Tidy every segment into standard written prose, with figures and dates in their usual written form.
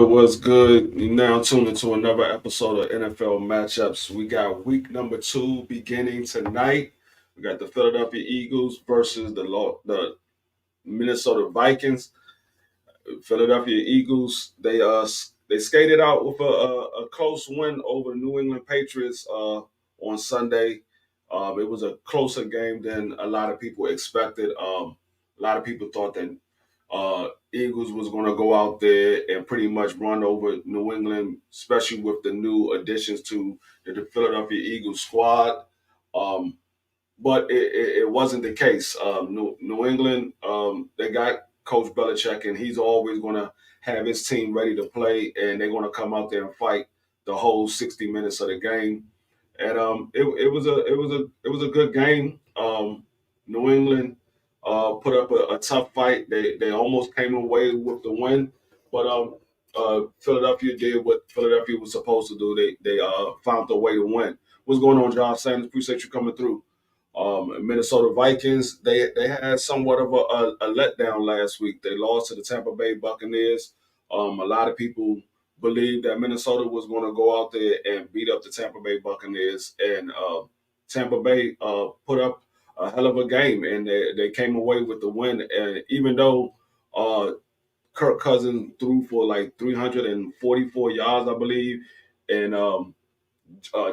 What's good? You now tuned into another episode of NFL matchups. We got week number 2 beginning tonight. We got the Philadelphia Eagles versus the Minnesota Vikings. Philadelphia Eagles they skated out with a close win over the New England Patriots on Sunday. It was a closer game than a lot of people expected. A lot of people thought that Eagles was going to go out there and pretty much run over New England, especially with the new additions to the Philadelphia Eagles squad. Um, but it wasn't the case. New England, they got Coach Belichick, and he's always going to have his team ready to play, and they're going to come out there and fight the whole 60 minutes of the game. And it was a good game. New England put up a tough fight. They almost came away with the win, but Philadelphia did what Philadelphia was supposed to do. They found a way to win. What's going on, Josh Sanders? Appreciate you coming through. Minnesota Vikings, they had somewhat of a letdown last week. They lost to the Tampa Bay Buccaneers. A lot of people believed that Minnesota was going to go out there and beat up the Tampa Bay Buccaneers, and Tampa Bay put up a hell of a game, and they came away with the win. And even though uh, Kirk Cousins threw for like 344 yards, I believe, and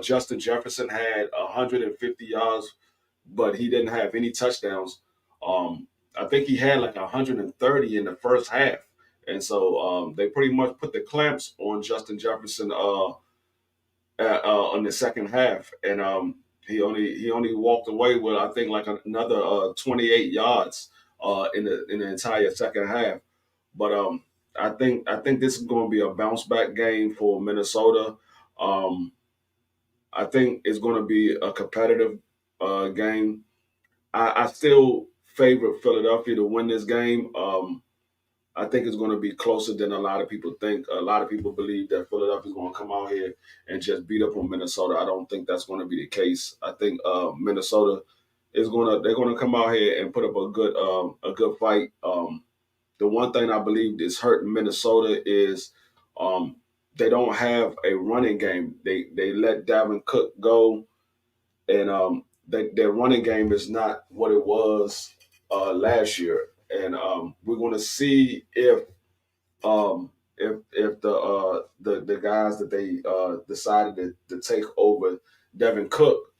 Justin Jefferson had 150 yards, but he didn't have any touchdowns. I think he had like 130 in the first half, and so they pretty much put the clamps on Justin Jefferson in the second half, and he only walked away with I think like another 28 yards in the entire second half. But I think this is going to be a bounce back game for Minnesota. Um, I think it's going to be a competitive game. I still favor Philadelphia to win this game. I think it's going to be closer than a lot of people think. A lot of people believe that Philadelphia is going to come out here and just beat up on Minnesota. I don't think that's going to be the case. I think Minnesota they're going to come out here and put up a good fight. The one thing I believe is hurting Minnesota is um, they don't have a running game. They let Dalvin Cook go, and their running game is not what it was last year. And we're going to see if the guys that they decided to take over Devin Cook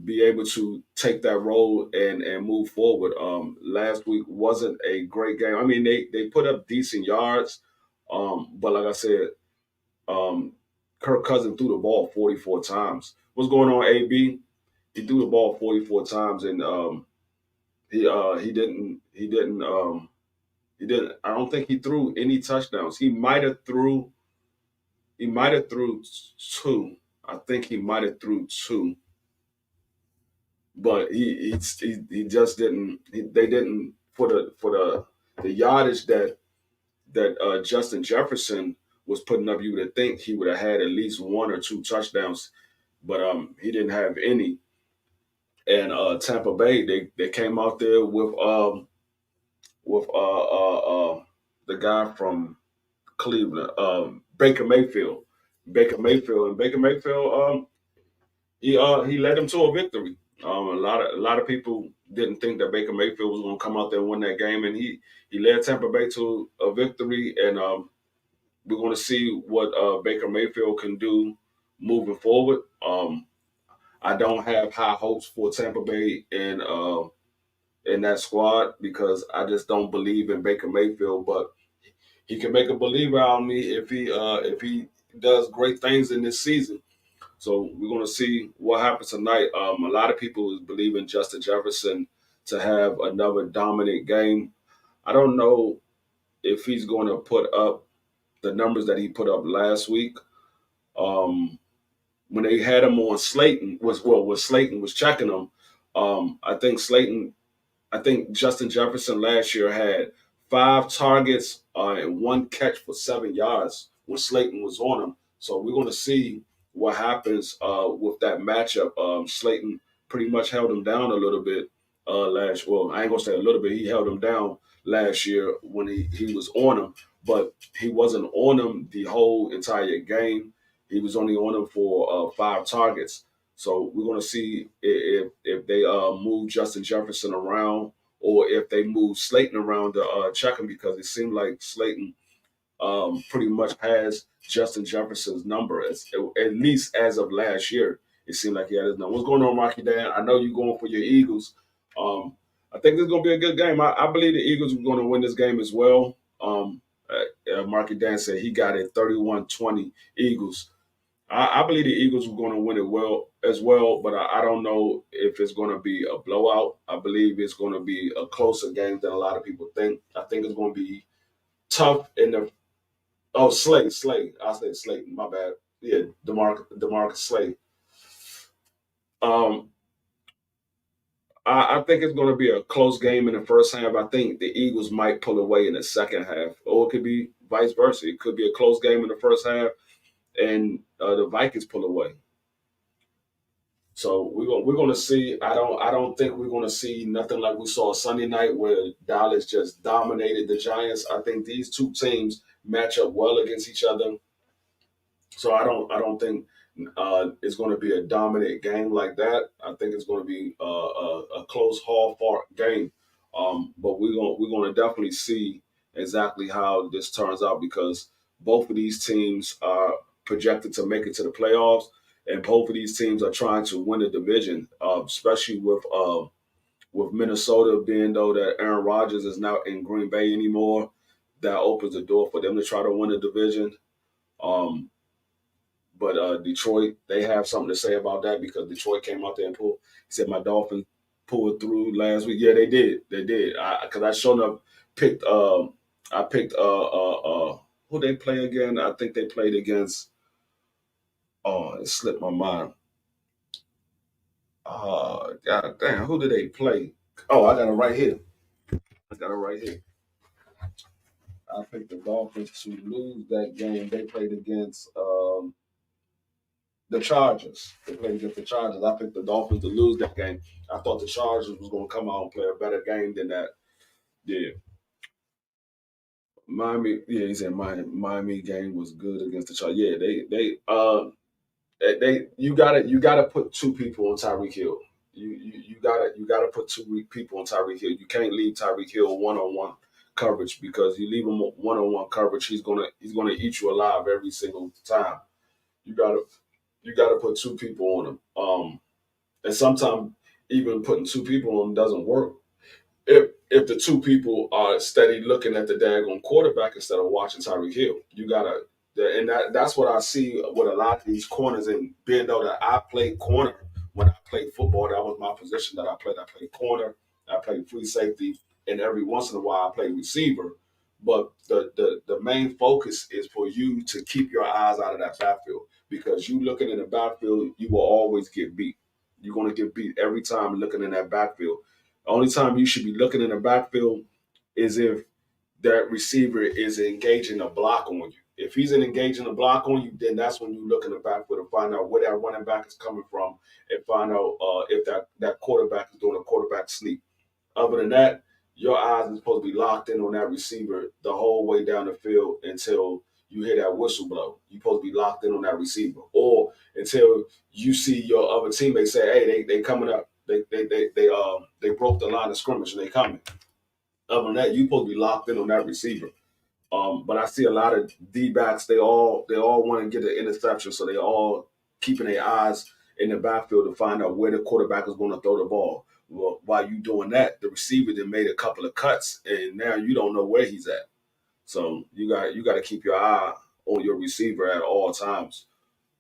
be able to take that role and move forward. Last week wasn't a great game. I mean, they put up decent yards, but like I said, um, Kirk Cousins threw the ball 44 times. What's going on, AB? He threw the ball 44 times, and he didn't. I don't think he threw any touchdowns. He might have threw two. I think he might have threw two, but he just didn't. They didn't for the yardage that Justin Jefferson was putting up. You would have think he would have had at least one or two touchdowns, but he didn't have any. And Tampa Bay, they came out there with the guy from Cleveland, Baker Mayfield. Baker Mayfield, he led them to a victory. A lot of people didn't think that Baker Mayfield was going to come out there and win that game, and he led Tampa Bay to a victory. And we're going to see what Baker Mayfield can do moving forward. I don't have high hopes for Tampa Bay in that squad because I just don't believe in Baker Mayfield. But he can make a believer out of me if he does great things in this season. So we're going to see what happens tonight. A lot of people believe in Justin Jefferson to have another dominant game. I don't know if he's going to put up the numbers that he put up last week. Um, when they had him on Slayton when Slayton was checking him, I think Justin Jefferson last year had 5 targets and 1 catch for 7 yards when Slayton was on him. So we're going to see what happens with that matchup. Slayton pretty much held him down a little bit last. Well, I ain't gonna say a little bit. He held him down last year when he was on him. but he wasn't on them the whole entire game. He was only on them for 5 targets. So we're going to see if they move Justin Jefferson around or if they move Slayton around to check him because it seemed like Slayton pretty much has Justin Jefferson's number, at least as of last year. It seemed like he had his number. What's going on, Rocky Dan? I know you're going for your Eagles. Um, I think it's going to be a good game. I believe the Eagles are going to win this game as well. Marky Dan said he got it 31-20 Eagles. I believe the Eagles were going to win it well as well, but I don't know if it's going to be a blowout. I believe it's going to be a closer game than a lot of people think. I think it's going to be tough in the Slay. I said Slayton. My bad. Yeah, Demarcus Slay. Um, I think it's going to be a close game in the first half. I think the Eagles might pull away in the second half, or it could be vice versa. It could be a close game in the first half, and the Vikings pull away. So we're gonna see. I don't think we're gonna see nothing like we saw Sunday night where Dallas just dominated the Giants. I think these two teams match up well against each other. So I don't think it's going to be a dominant game like that. I think it's going to be a close, hard fought game. But we're going to definitely see exactly how this turns out because both of these teams are projected to make it to the playoffs, and both of these teams are trying to win the division, especially with Minnesota being though that Aaron Rodgers is not in Green Bay anymore. That opens the door for them to try to win the division. Um, but Detroit, they have something to say about that because Detroit came out there and pulled. He said my Dolphins pulled through last week. Yeah, they did. They did. Because I showed up picked. I picked. Who they play again? I think they played against. Oh, it slipped my mind. God damn, who did they play? Oh, I got it right here. I got it right here. I picked the Dolphins to lose that game. They played against. The Chargers. They played against the Chargers. I picked the Dolphins to lose that game. I thought the Chargers was going to come out and play a better game than that. Yeah, Miami. Yeah, he said Miami game was good against the Chargers. Yeah, they you gotta put two people on Tyreek Hill. You gotta put two people on Tyreek Hill. You can't leave Tyreek Hill one-on-one coverage because you leave him one-on-one coverage, he's gonna eat you alive every single time. You gotta you gotta put two people on him. And sometimes even putting two people on doesn't work if the two people are steady looking at the daggone quarterback instead of watching Tyreek Hill. You gotta, and that's what I see with a lot of these corners. And being though that I played corner when I played football, that was my position that I played. I played corner, I played free safety, and every once in a while I played receiver. But the main focus is for you to keep your eyes out of that backfield because you looking in the backfield, you will always get beat. You're going to get beat every time looking in that backfield. The only time you should be looking in the backfield is if that receiver is engaging a block on you. If he's engaging a block on you, then that's when you look in the backfield and find out where that running back is coming from and find out if that quarterback is doing a quarterback sneak. Other than that, your eyes are supposed to be locked in on that receiver the whole way down the field until you hear that whistle blow. You're supposed to be locked in on that receiver, or until you see your other teammates say, "Hey, they coming up. They broke the line of scrimmage and they coming." Other than that, you're supposed to be locked in on that receiver. But I see a lot of D backs. They all want to get an interception, so they all keeping their eyes in the backfield to find out where the quarterback is going to throw the ball. Well, while you doing that, the receiver then made a couple of cuts, and now you don't know where he's at. So you got to keep your eye on your receiver at all times.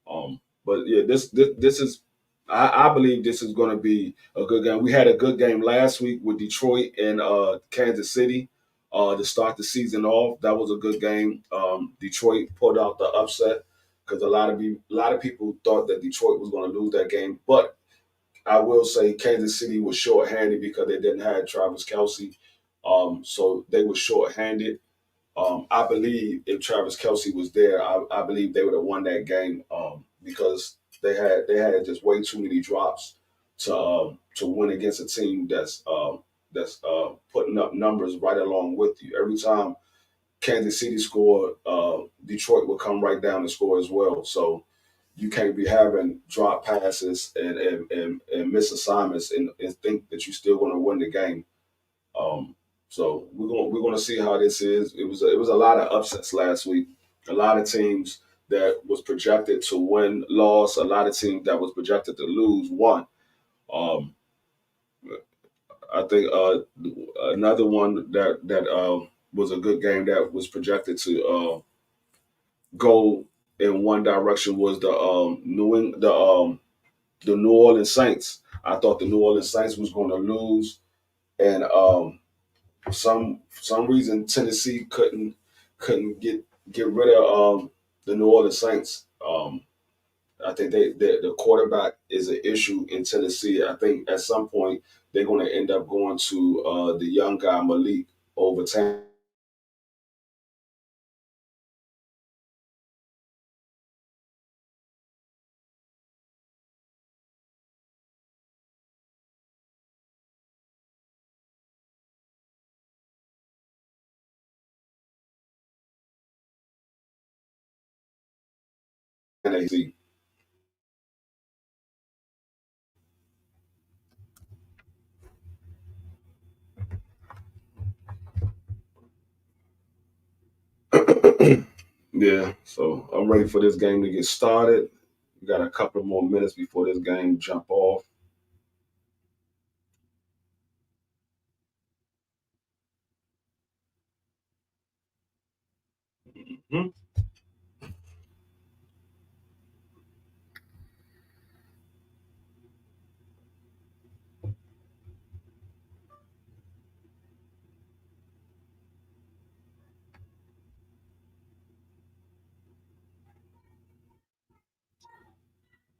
But yeah, this is I believe this is going to be a good game. We had a good game last week with Detroit and Kansas City to start the season off. That was a good game. Detroit pulled out the upset because a lot of people thought that Detroit was going to lose that game. But I will say Kansas City was short-handed because they didn't have Travis Kelsey, so they were short-handed. I believe if Travis Kelsey was there, I believe they would have won that game because they had just way too many drops to win against a team that's putting up numbers right along with you. Every time Kansas City scored, Detroit will come right down and score as well. So you can't be having drop passes and miss assignments and think that you're still going to win the game. Um, so we're gonna see how this is. It was a lot of upsets last week. A lot of teams that was projected to win lost. A lot of teams that was projected to lose won. Um, I think another one that was a good game that was projected to go in one direction was the New Orleans Saints. I thought the New Orleans Saints was going to lose, and for some reason Tennessee couldn't get rid of the New Orleans Saints. I think the quarterback is an issue in Tennessee. I think at some point they're going to end up going to the young guy Malik over Tennessee. Yeah, so I'm ready for this game to get started. We got a couple more minutes before this game jump off. Mhm.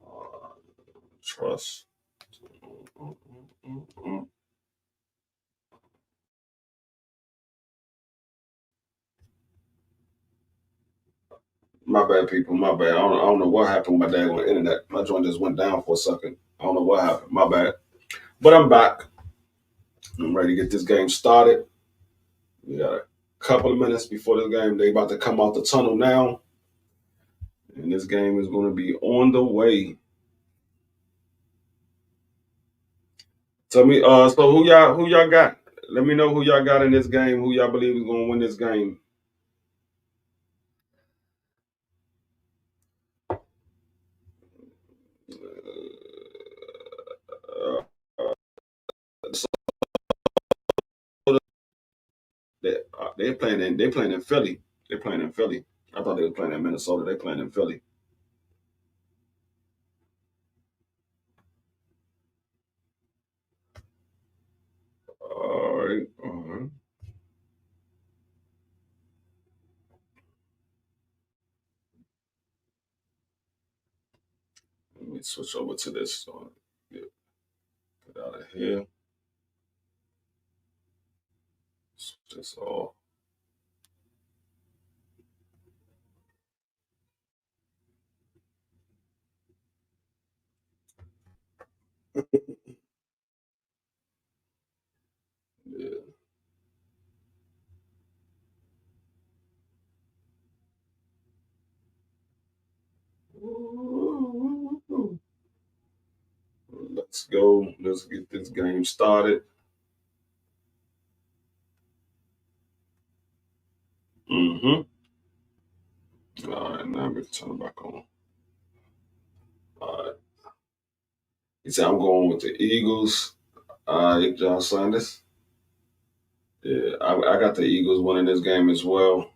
Uh, Trust. My bad, people. My bad. I don't know what happened with my dad on the internet. My joint just went down for a second. I don't know what happened. My bad. But I'm back. I'm ready to get this game started. We got a couple of minutes before the game. They about to come out the tunnel now, and this game is going to be on the way. Tell me, so who y'all got? Let me know who y'all got in this game. Who y'all believe is going to win this game? Uh, so they playing in Philly. They're playing in Philly. I thought they were playing in Minnesota. They playing in Philly. All right. All right. Let me switch over to this. So get out of here. Switch this off. Yeah. Let's go. Let's get this game started. Mm-hmm. All right, now I'm going to turn it back on. All right. He said I'm going with the Eagles. All right, John Sanders. Yeah, I got the Eagles winning this game as well.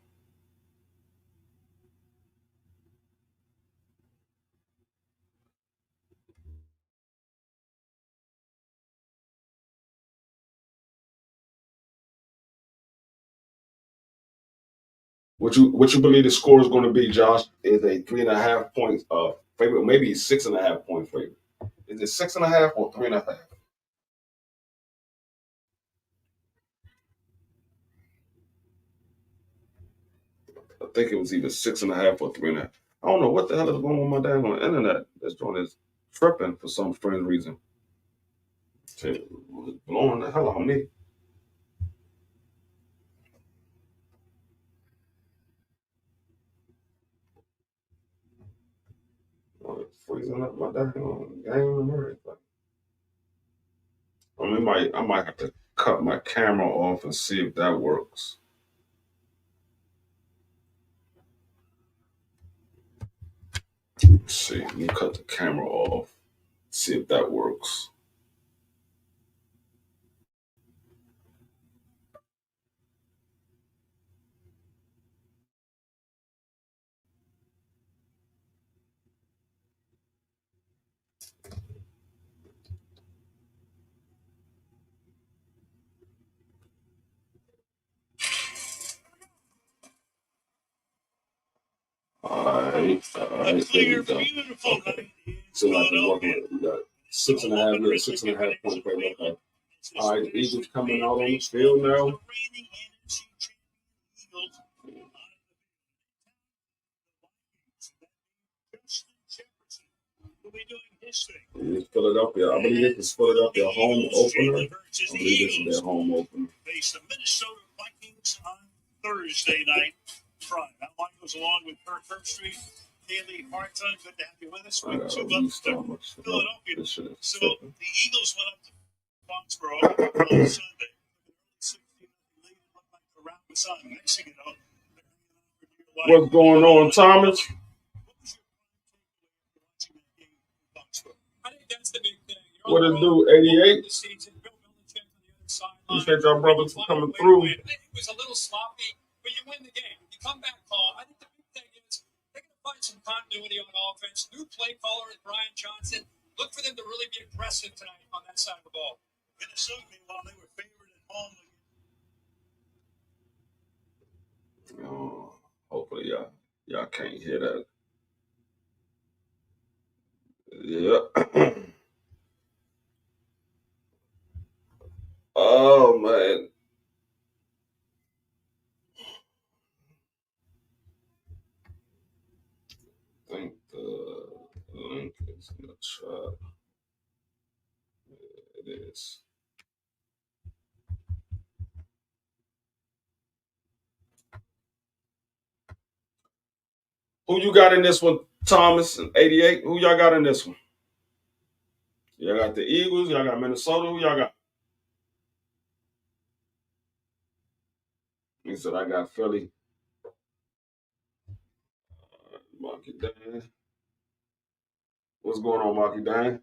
What you believe the score is going to be, Josh? Is a 3.5 point favorite, maybe 6.5 point favorite. Is it 6.5 or 3.5? I think it was either 6.5 or 3.5. I don't know what the hell is going on with my damn on the internet. This joint is tripping for some strange reason. It was blowing the hell out of me. freezing up my damn game and everything. I might have to cut my camera off and see if that works. Let's see, let me cut the camera off. See if that works. All right, there we go. Okay. So like we're working, we got 6.5 minutes, 6.5 point play. Okay. All right, the Eagles coming out on the field now. It's Philadelphia. I believe this is Philadelphia home opener. I believe this is their home opener. Face the Minnesota Vikings on Thursday night. That line goes along with Kirk Herbstreit, Haley Harton. Good to have you with us. Week 2 up to Philadelphia. So the Eagles went up to Foxborough on Sunday. 16 lead, looked like the round was on. Next thing you know, what's going on, Thomas? I think that's the big thing. What it do, 88? Appreciate y'all brothers for coming through. It was a little sloppy, but you win the game. You come back home. I think the big thing is they're going to find some continuity on offense. New play caller is Brian Johnson. Look for them to really be aggressive tonight on that side of the ball. Minnesota, meanwhile, they were favored at home. Oh, hopefully y'all can't hear that. Yeah. Oh man. I think the link is in the chat. It is. Who you got in this one, Thomas and 88? Who y'all got in this one? Y'all got the Eagles. Y'all got Minnesota. Who y'all got? He said I got Philly. Marky Dan. What's going on, Marky Dan?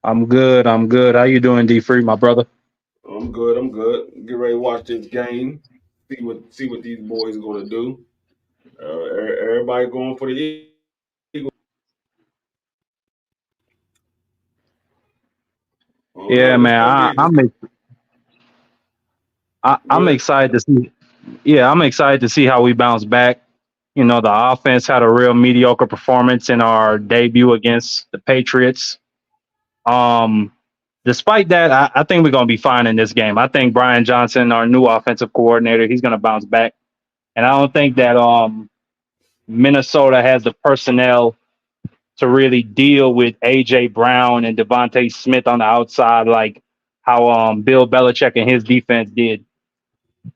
I'm good. I'm good. How you doing, D Free, my brother? I'm good. I'm good. Get ready to watch this game. See what these boys are gonna do. Everybody going for the Eagles. Yeah, Let's man. go Eagles. I'm Good. excited to see. Yeah, I'm excited to see how we bounce back. You know, the offense had a real mediocre performance in our debut against the Patriots. Um, Despite that, I think we're gonna be fine in this game. I think Brian Johnson, our new offensive coordinator, he's gonna bounce back. And I don't think that Minnesota has the personnel to really deal with AJ Brown and Devontae Smith on the outside like how Bill Belichick and his defense did.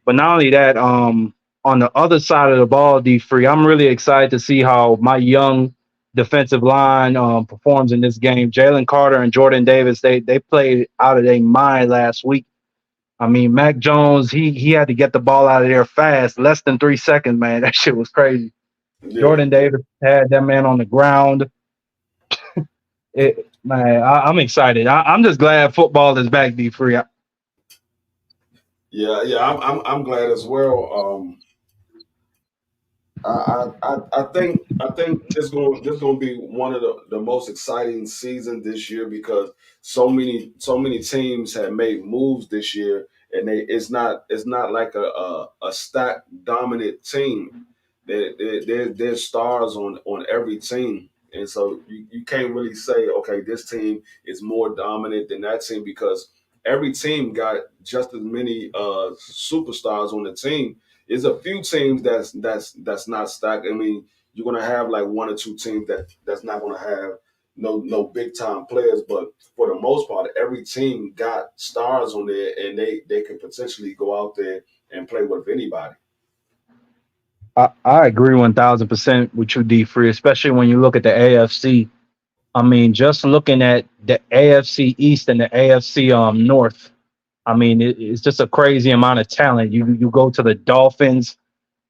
But not only that, on the other side of the ball, D Free, I'm really excited to see how my young defensive line performs in this game. Jalen Carter and Jordan Davis, they played out of their mind last week. I mean, Mac Jones, he had to get the ball out of there fast, less than 3 seconds, man. That shit was crazy. Yeah. Jordan Davis had that man on the ground. Man, I'm excited. I'm just glad football is back, D Free. Yeah. I'm glad as well. I think this going to be one of the most exciting seasons this year because so many teams have made moves this year and it's not like a stack dominant team. There's stars on every team, and so you can't really say okay this team is more dominant than that team because every team got just as many superstars on the team. There's a few teams that's not stacked. I mean, you're gonna have like one or two teams that's not gonna have no big time players, but for the most part, every team got stars on there, and they can potentially go out there and play with anybody. I agree 1000% with you, D Free, especially when you look at the AFC. I mean, just looking at the AFC East and the AFC North. I mean, it's just a crazy amount of talent. You go to the Dolphins.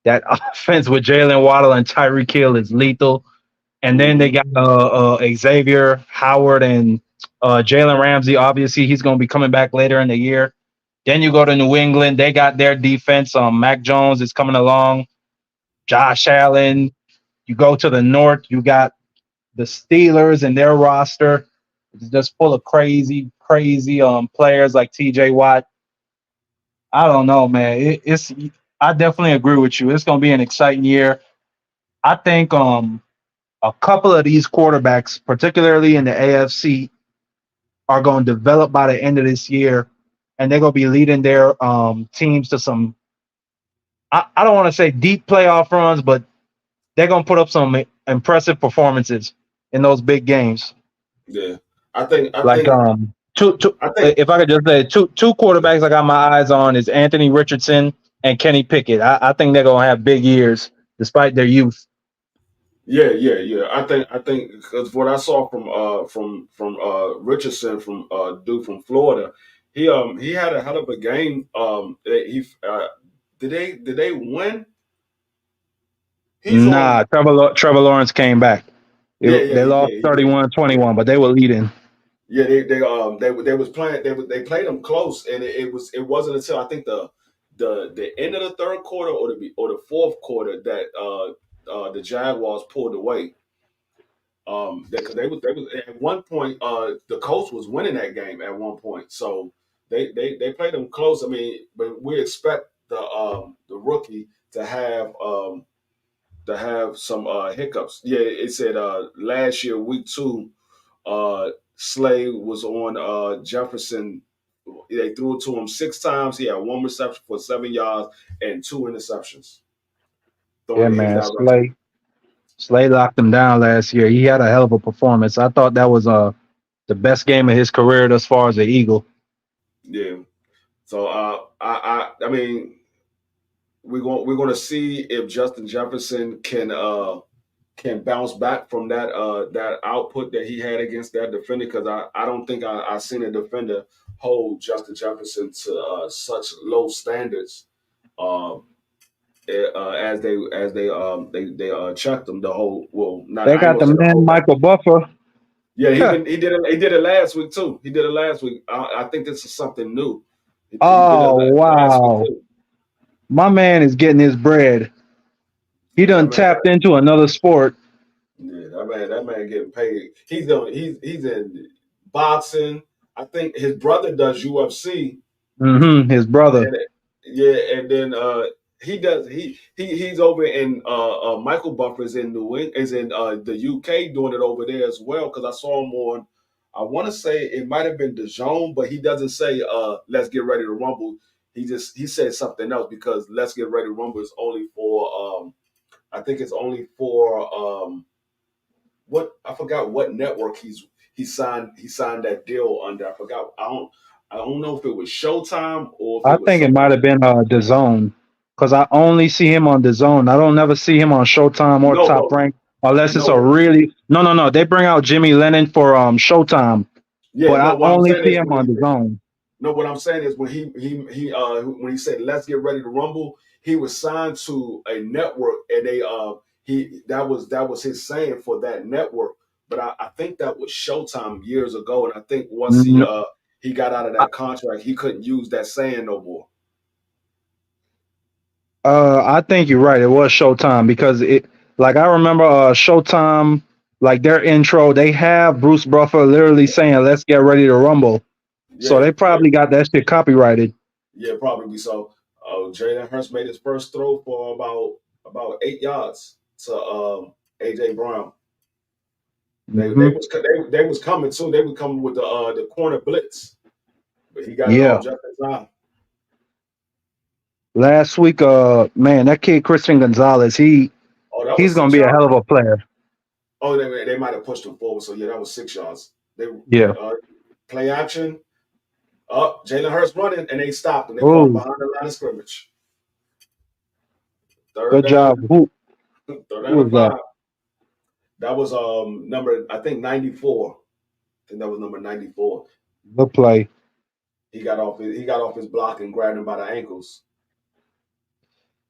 That offense with Jalen Waddle and Tyreek Hill is lethal. And then they Hmm. got Xavier Howard and Jalen Ramsey. Obviously, he's going to be coming back later in the year. Then you go to New England. They got their defense. Mac Jones is coming along. Josh Allen. You go to the North. You got the Steelers and their roster. It's just full of crazy players like T.J. Watt. I don't know, man. It's I definitely agree with you. It's going to be an exciting year. I think a couple of these quarterbacks, particularly in the AFC, are going to develop by the end of this year, and they're going to be leading their teams to some. I don't want to say deep playoff runs, but they're going to put up some impressive performances in those big games. Yeah, I think I Like think two. I think If I could just say two quarterbacks I got my eyes on is Anthony Richardson and Kenny Pickett. I think they're going to have big years despite their youth. yeah. I think because what I saw from Richardson from dude from Florida, he had a hell of a game. He did they win? He's on. Nah, Trevor Lawrence came back. Yeah, yeah, They he lost did. He did. 31-21, but they were leading. Yeah, they was playing. They played them close, and it wasn't until I think the end of the third quarter or the fourth quarter that the Jaguars pulled away. Because they was at one point the Colts was winning that game at one point, so they played them close. I mean, but we expect the rookie to have some hiccups. Yeah, it said last year week two, Slay was on Jefferson. They threw it to him six times. He had one reception for 7 yards and two interceptions Yeah, thrown in his man. direction. Slay locked him down last year. He had a hell of a performance. I thought that was the best game of his career thus far as an Eagle. Yeah. So I mean we're going to see if Justin Jefferson can bounce back from that output that he had against that defender because I don't think I seen a defender hold Justin Jefferson to such low standards um, as they checked him the whole well not They I ain't got gonna the say the man whole game. Michael Buffer. Yeah, he did it last week too. He did it last week. I think this is something new. He did it Oh last week wow, too. my man is getting his bread. He Yeah, done tapped into another sport. that man getting paid. He's in boxing. I think his brother does UFC, His brother. and yeah, and then he does he's over in Michael Buffer's in New England is in the UK doing it over there as well because I saw him on. I want to say it might have been the Zone, but he doesn't say let's get ready to rumble. He said something else because let's get ready to rumble is only for I think it's only for what I forgot what network he signed that deal under. I forgot. I don't know if it was Showtime or if I it was think it something might have else. been the Zone, because I only see him on the Zone. I don't never see him on Showtime or No, Top but Rank unless it's a no, really no. They bring out Jimmy Lennon for Showtime, yeah, but no. I What I'm only saying see is him when on he the Zone. no, what I'm saying is when he said let's get ready to rumble, he was signed to a network and he that was his saying for that network. But I think that was Showtime years ago, and I think once No, he got out of that contract, he couldn't use that saying no more. I think you're right. It was Showtime because like I remember Showtime, like their intro, they have Bruce Buffer literally saying, "Let's get ready to rumble." So Yeah, they yeah, probably got that shit copyrighted. yeah, probably so. Jalen Hurts made his first throw for about 8 yards to AJ Brown. They Hmm. was coming too. They were coming with the corner blitz, but he got it Yeah. off just in time. Last week, man, that kid Christian Gonzalez, Oh, that he's was gonna six be a hell yards. of a player. Oh, they might have pushed him forward. So yeah, that was 6 yards. They Yeah. uh, play action. Jalen Hurts running, and they stopped him. They caught him Oh, behind the line of scrimmage. Third Good down, job. third Who down was and that? 5. That was number, I think, 94. I think that was number 94. Good play. He got off his block and grabbed him by the ankles.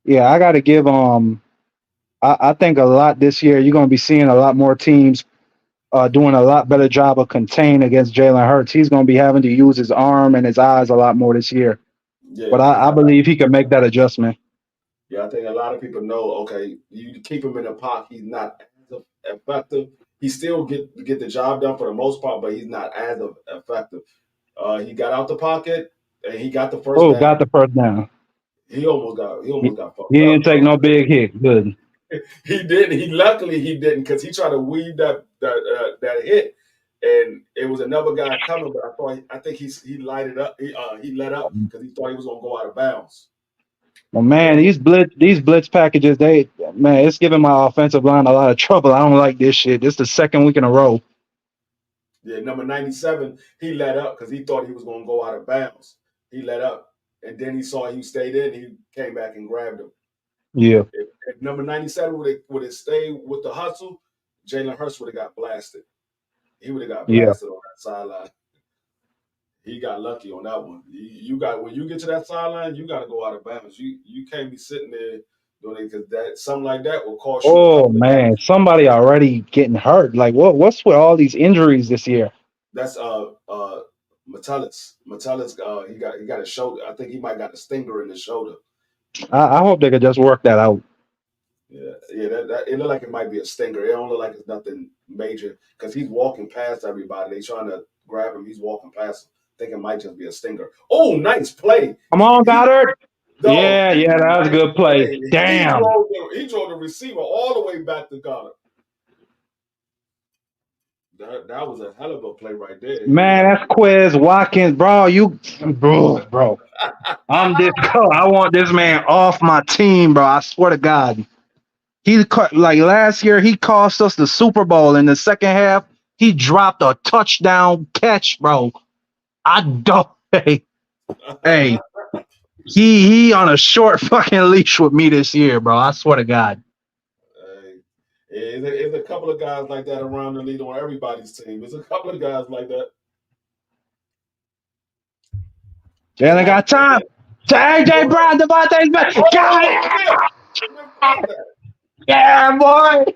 Yeah, I got to give I think a lot this year. You're going to be seeing a lot more teams doing a lot better job of contain against Jalen Hurts. He's going to be having to use his arm and his eyes a lot more this year. Yeah, But because I believe he can make that adjustment. yeah, I think a lot of people know. Okay, you keep him in the pocket, he's not as effective. He still get the job done for the most part, but he's not as effective. He got out the pocket and he got the first Oh, down. got the first down. He He, almost got he fucked didn't up take though. no big hit. Good. He didn't. He luckily he didn't because he tried to weave that hit, and it was another guy coming. But I think he lighted up. He let up because he thought he was gonna go out of bounds. Well, man, And these blitz packages, it's giving my offensive line a lot of trouble. I don't like this shit. This is the second week in a row. yeah, number 97, he let up because he thought he was gonna go out of bounds. He let up, and then he saw he stayed in. He came back and grabbed him. Yeah, If number 97 would have stayed with the hustle, Jalen Hurts would have got blasted. He would have got yeah. blasted on that sideline. He got lucky on that one. You got when you get to that sideline, you got to go out of bounds. You can't be sitting there doing it because that something like that will cost you a Oh couple of man, games. somebody already getting hurt. Like what's with all these injuries this year? That's Metellus. Metellus, he got a shoulder. I think he might got a stinger in his shoulder. I hope they could just work that out. Yeah. That it look like it might be a stinger. It don't look like it's nothing major because he's walking past everybody. They trying to grab him. He's walking past them. I think it might just be a stinger. Oh, nice play. Come on, Goddard. Dog, Yeah, yeah, that was a nice good play. play. Damn. He drove the receiver all the way back to Ghana. That was a hell of a play right there. He was Man, that's Quiz Watkins, bro. Bro. I'm this color. I want this man off my team, bro. I swear to God. Like last year, he cost us the Super Bowl in the second half. He dropped a touchdown catch, bro. I don't. Hey, he on a short fucking leash with me this year, bro. I swear to God. Hey, it's a couple of guys like that around the league on everybody's team. It's a couple of guys like that. Jalen Nice got time. play. To AJ Brown, Devontae Smith. Got Oh, it. Smith caught that. Yeah, boy.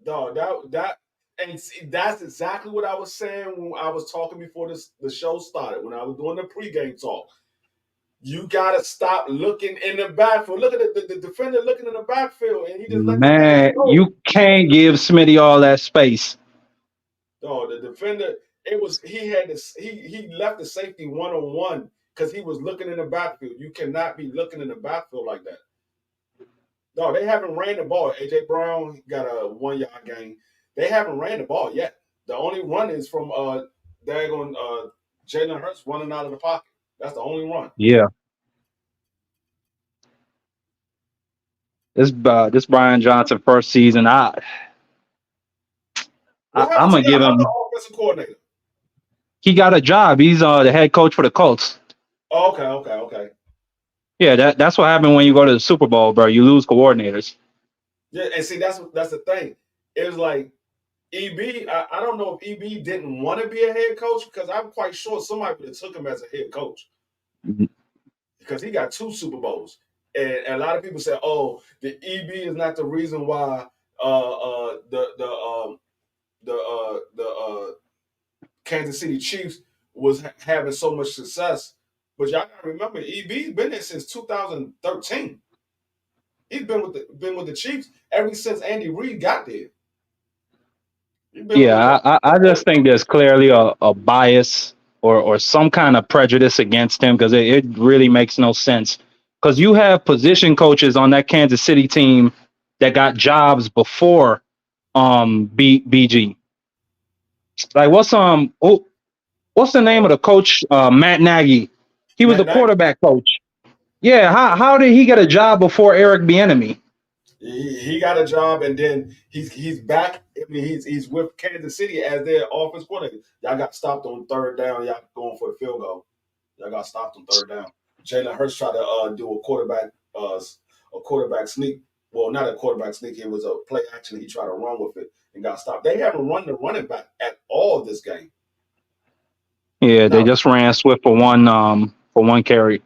Dog, that and see, that's exactly what I was saying when I was talking before the show started. When I was doing the pregame talk, you gotta stop looking in the backfield. Look at the defender looking in the backfield, and he just let the guy Man, go. you can't give Smitty all that space. No, the defender. It was he had this. He left the safety 1-on-1 because he was looking in the backfield. You cannot be looking in the backfield like that. No, they haven't ran the ball. AJ Brown got a 1 yard gain. They haven't ran the ball yet. The only run is from daggone Jalen Hurts running out of the pocket. That's the only run. Yeah, this Brian Johnson first season, What I'm happened to gonna the give other him. offensive coordinator? He got a job. He's the head coach for the Colts. Oh, okay. Yeah, that's what happened when you go to the Super Bowl, bro. You lose coordinators. Yeah, and see that's the thing. It was like EB. I don't know if EB didn't want to be a head coach because I'm quite sure somebody would have took him as a head coach because he got 2 Super Bowls. And a lot of people say, "Oh, the EB is not the reason why the Kansas City Chiefs was having so much success." But y'all gotta remember, EB's been there since 2013. He's been with the Chiefs ever since Andy Reid got there. He's been with the Yeah, Colts. I just think there's clearly a bias or some kind of prejudice against him because it really makes no sense. Because you have position coaches on that Kansas City team that got jobs before BG. Like what's the name of the coach? Matt Nagy. He was Matt the Nagy. quarterback coach. Yeah, how did he get a job before Eric Bieniemy? He got a job, and then he's back. I mean, he's with Kansas City as their offense coordinator. Y'all got stopped on third down. Y'all going for the field goal. Y'all got stopped on third down. Jalen Hurts tried to do a quarterback a quarterback sneak. Well, not a quarterback sneak. It was a play action. He tried to run with it and got stopped. They haven't run the running back at all this game. Yeah, they Now, just ran Swift for one carry.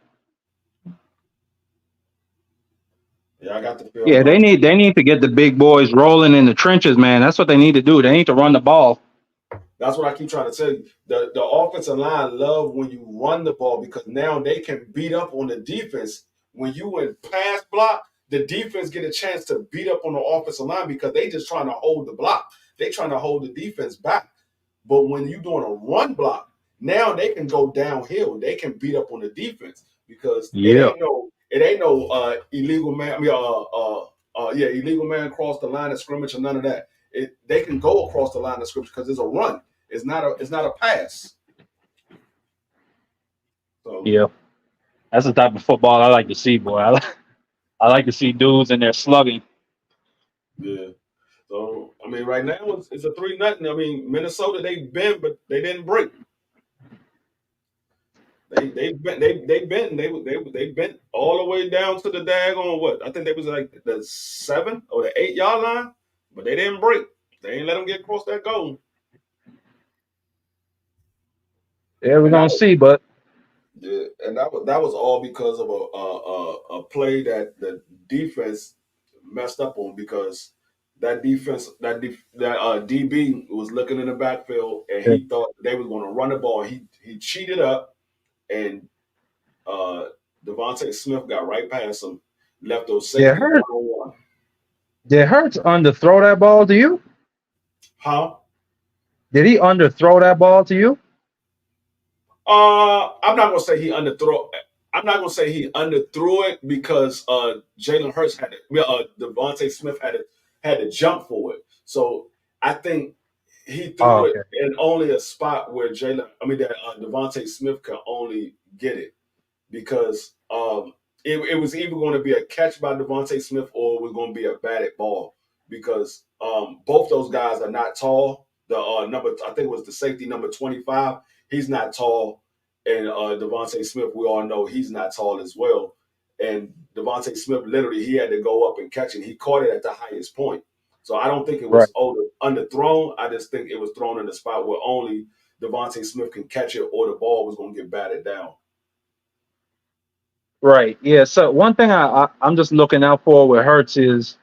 yeah, I got the Yeah, film up. they need to get the big boys rolling in the trenches, man. That's what they need to do. They need to run the ball. That's what I keep trying to tell you. The offensive line love when you run the ball because now they can beat up on the defense. When you in pass block, the defense get a chance to beat up on the offensive line because they just trying to hold the block. They trying to hold the defense back. But when you're doing a run block, now they can go downhill. They can beat up on the defense because Yeah, it ain't no illegal man. I mean, illegal man across the line of scrimmage or none of that. They can go across the line of scrimmage because it's a run. It's not a pass. So yeah. That's the type of football I like to see, boy. I like to see dudes in there slugging. yeah. So I mean, right now it's a 3-0. I mean, Minnesota they bent, but they didn't break. They bent they bent all the way down to the daggone what I think they was like the 7 or the 8 yard line, but they didn't break. They ain't let them get across that goal, Yeah, we're and that gonna was see, but yeah, and that was all because of a play that the defense messed up on because that defense that DB was looking in the backfield and yeah, he thought they was going to run the ball. He cheated up and uh, Devontae Smith got right past him, left those yeah, safety hurt. 1-on-1. Did Hurts underthrow that ball to you? Huh? Did he underthrow that ball to you? I'm not gonna say he underthrow. I'm not gonna say he underthrew it because Jalen Hurts had it. Devontae Smith had to jump for it. So I think he Oh, threw it okay. in only a spot where that Devontae Smith could only get it. Because it was either going to be a catch by Devontae Smith or it was going to be a batted ball because both those guys are not tall. The number I think it was the safety number 25. He's not tall, and Devontae Smith we all know he's not tall as well. And Devontae Smith literally he had to go up and catch it. He caught it at the highest point. So I don't think it Right. was underthrown. I just think it was thrown in the spot where only Devontae Smith can catch it or the ball was going to get batted down. Right. Yeah. So one thing I'm just looking out for with Hurts is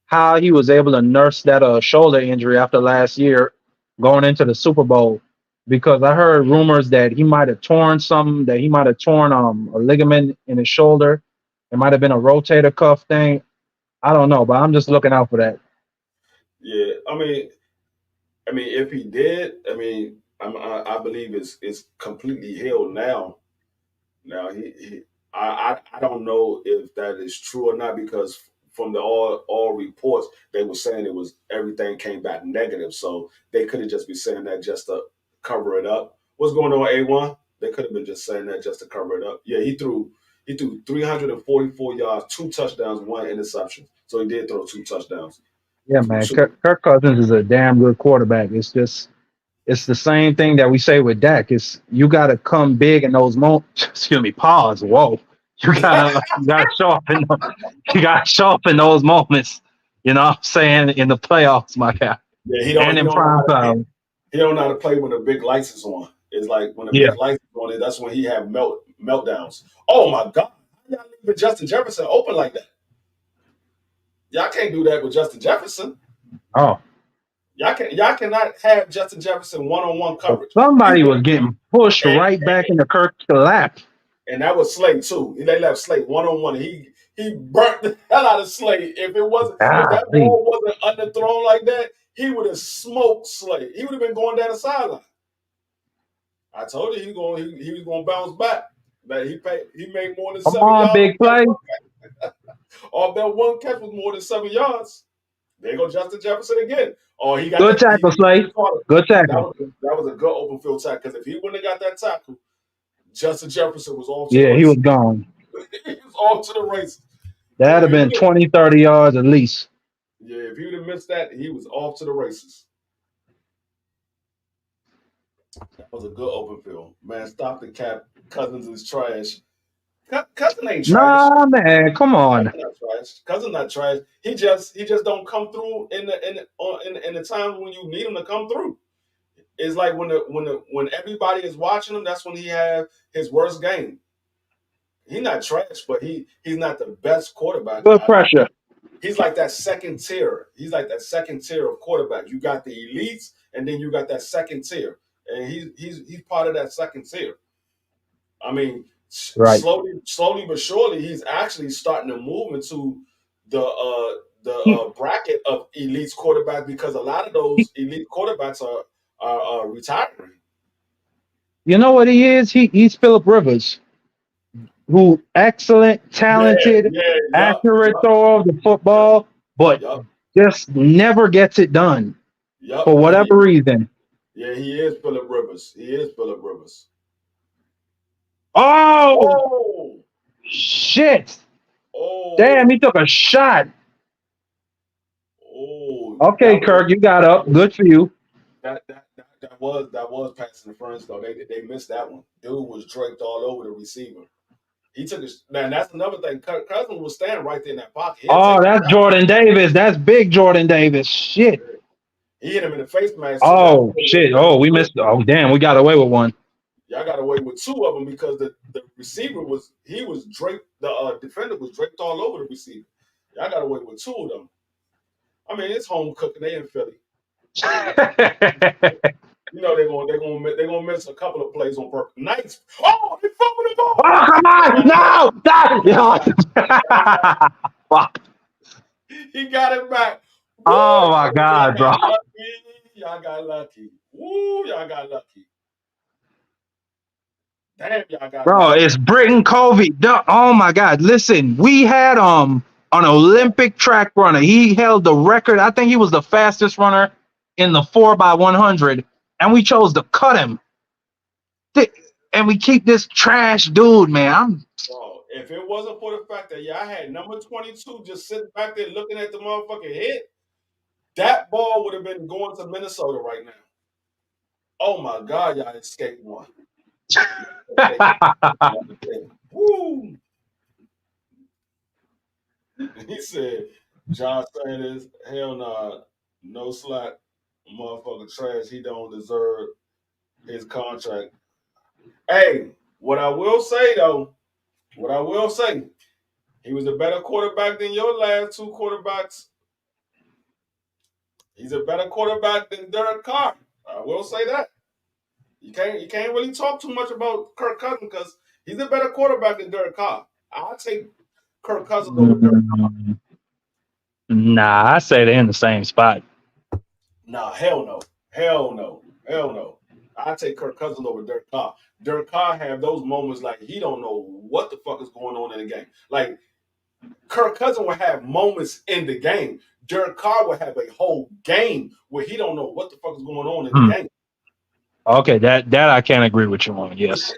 how he was able to nurse that shoulder injury after last year going into the Super Bowl. Because I heard rumors that he might have torn something, that he might have torn a ligament in his shoulder. It might have been a rotator cuff thing. I don't know, but I'm just looking out for that. Yeah, I mean, if he did, I believe it's completely healed now. Now I don't know if that is true or not because from the all reports they were saying it was everything came back negative, so they could have just been saying that just to cover it up. What's going on, A1? They could have been just saying that just to cover it up. Yeah, he threw 344 yards, 2 touchdowns, 1 interception. So he did throw 2 touchdowns. Yeah, man. Kirk Cousins is a damn good quarterback. It's the same thing that we say with Dak. It's you got to come big in those moments. Excuse me. Pause. Whoa. You gotta show up you gotta show up in those moments. You know what I'm saying in the playoffs, my guy, Yeah, and he in don't know prime how to time. he don't know how to play when the big lights is on. It's like when the Yeah. big lights is on, that's when he have meltdowns. Oh my God, how y'all leaving Justin Jefferson open like that? Y'all can't do that with Justin Jefferson. Oh, Y'all cannot have Justin Jefferson 1-on-one but coverage. He somebody would was getting pushed and, right back into Kirk's lap. and that was Slade too. They left Slade 1-on-one. He burnt the hell out of Slade. If that Golly. ball wasn't underthrown like that, he would have smoked Slade. He would have been going down the sideline. I told you he was going to bounce back. But he made more than Come 7 yards on, big play. off that one catch was more than 7 yards. There go Justin Jefferson again. Oh, he got Good that. tackle, He Slay. caught it. Good That tackle. was that was a good open field tackle because if he wouldn't have got that tackle, Justin Jefferson was off to the Yeah, he was races. gone. He was off to the races. Because That'd if have he been would have, 20, 30 yards at least. yeah, if he would have missed that, he was off to the races. That was a good open field. Man, stop the cap. Cousins is trash. Cousin ain't trash. Nah, man, come on. Cousin not trash. Cousin not trash. He just don't come through in the times when you need him to come through. It's like when everybody is watching him, that's when he have his worst game. He's not trash, but he's not the best quarterback. Good pressure. He's like that second tier. He's like that second tier of quarterbacks. You got the elites, and then you got that second tier, and he's part of that second tier. I mean, Right. slowly but surely, he's actually starting to move into the bracket of elite quarterbacks because a lot of those elite quarterbacks are retiring. You know what he is? He's Philip Rivers, who excellent, Yeah, talented, yeah, yup, accurate yup, thrower of the yup, football, but yup, just never gets it done yup. for whatever reason. Yeah, he is Philip Rivers. He is Philip Rivers. Oh Oh, shit! Damn, oh, he took a shot. oh. Okay, That was Kirk, you got that up. was Good for you. that was passing interference though. They missed that one. Dude was draped all over the receiver. He took his man. That's another thing. Cousins was standing right there in that pocket. He'll Oh, take the that's shot. Jordan Davis. That's big Jordan Davis. Shit. He hit him in the face mask too. That Oh boy was shit. looking Oh, we good. missed. Oh, damn, we got away with one. Y'all got away with two of them because the receiver was draped. The defender was draped all over the receiver. Y'all got away with two of them. I mean, it's home cooking. They in Philly. You know they're gonna miss a couple of plays on purpose. Nice. Oh, he fumbled the ball. Oh, come on! No! No! Fuck. He got it back. Woo! Oh my Y'all god, bro. got lucky. Y'all got lucky. Woo! Y'all got lucky. Damn, y'all got Bro, lucky. it's Britton Covey. Oh my god. Listen, we had an Olympic track runner. He held the record. I think he was the fastest runner in the 4x100, and we chose to cut him. And we keep this trash dude, man. I'm Bro, if it wasn't for the fact that y'all had number 22 just sitting back there looking at the motherfucking hit, that ball would have been going to Minnesota right now. Oh my God, y'all escaped one. Y'all escaped one right there. Woo! He said, John Sanders, hell nah, no slack, motherfucker trash. He don't deserve his contract. Hey, what I will say though, what I will say, he was a better quarterback than your last two quarterbacks. He's a better quarterback than Derek Carr. I will say that. You can't really talk too much about Kirk Cousins because he's a better quarterback than Derek Carr. I'll take Kirk Cousins over Derek. nah, I say they're in the same spot. Nah, hell no. Hell no. Hell no. I take Kirk Cousins over Derek Carr. Derek Carr have those moments like he don't know what the fuck is going on in the game. Like Kirk Cousins will have moments in the game. Derek Carr will have a whole game where he don't know what the fuck is going on in the Hmm. game. Okay, that I can't agree with you on. Yes.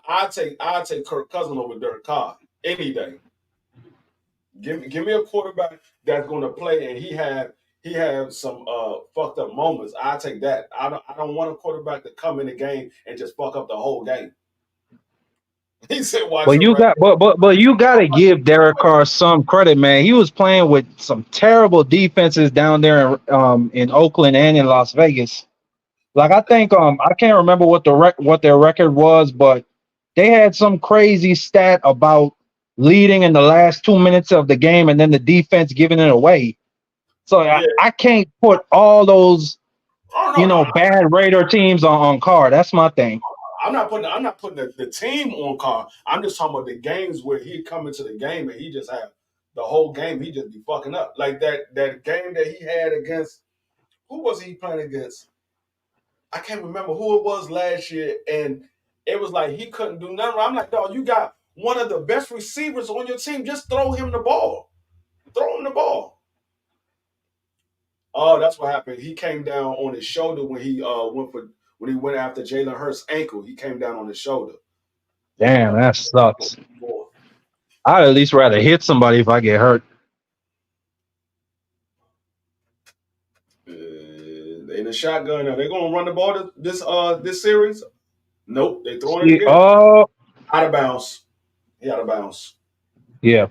I take Kirk Cousins over Derek Carr any day. Give me a quarterback that's going to play and he have some fucked up moments. I take that. I don't want a quarterback to come in the game and just fuck up the whole game. He said, "Watch But your you record." got but you gotta give Derek Carr some credit, man. He was playing with some terrible defenses down there in Oakland and in Las Vegas. Like I think I can't remember what their record was, but they had some crazy stat about leading in the last 2 minutes of the game and then the defense giving it away. So Yeah. I can't put all those Oh no, no. bad Raider teams on Carr. That's my thing. I'm not putting the team on Carr. I'm just talking about the games where he come into the game and he just have the whole game. He just be fucking up like that game that he had against who was he playing against? I can't remember who it was last year, and it was like he couldn't do nothing. I'm like, dog, you got one of the best receivers on your team. Just throw him the ball. Throw him the ball. Oh, that's what happened. He came down on his shoulder when he went after Jalen Hurts' ankle. He came down on his shoulder. He ended Damn, up that sucks. fourth. I'd at least rather hit somebody if I get hurt. They in the shotgun now. They're gonna run the ball this series. Nope, they throwing it See, again. oh, Out of bounds. He out of bounds. Yeah.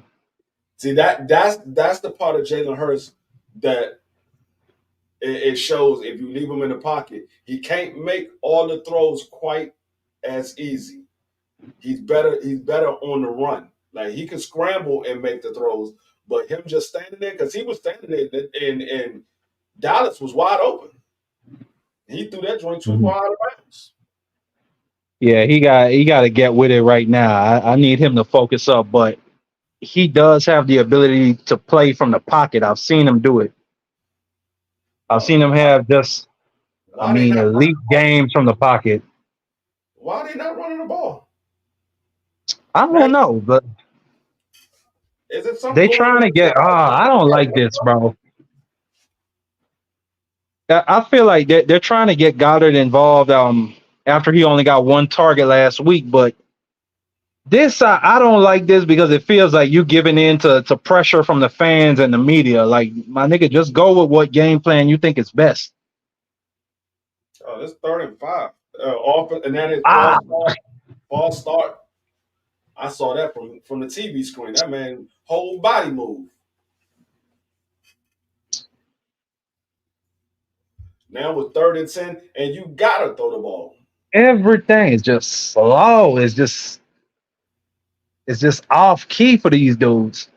See that's the part of Jalen Hurts that it shows if you leave him in the pocket, he can't make all the throws quite as easy. He's better on the run. Like he can scramble and make the throws, but him just standing there because he was standing there and Dallas was wide open. He threw that joint too Mhm. far out of bounds. Yeah, he got to get with it right now. I need him to focus up, but he does have the ability to play from the pocket. I've seen him do it. I've Dog, seen him have just, I why they mean, not running elite the ball? games from the pocket. Why they not running the ball? I Now, don't know, but is it something they going on trying to with get. I don't like this, y'all? bro. I feel like they're trying to get Goddard involved. After he only got one target last week, but this I don't like this because it feels like you giving in to pressure from the fans and the media. Like my nigga, just go with what game plan you think is best. Oh, this 3rd and 5. Off, and that is Ah, false start. False start. I saw that from the TV screen. That man whole body move. Now with 3rd and 10, and you gotta throw the ball. everything is just slow. It's just off key for these dudes.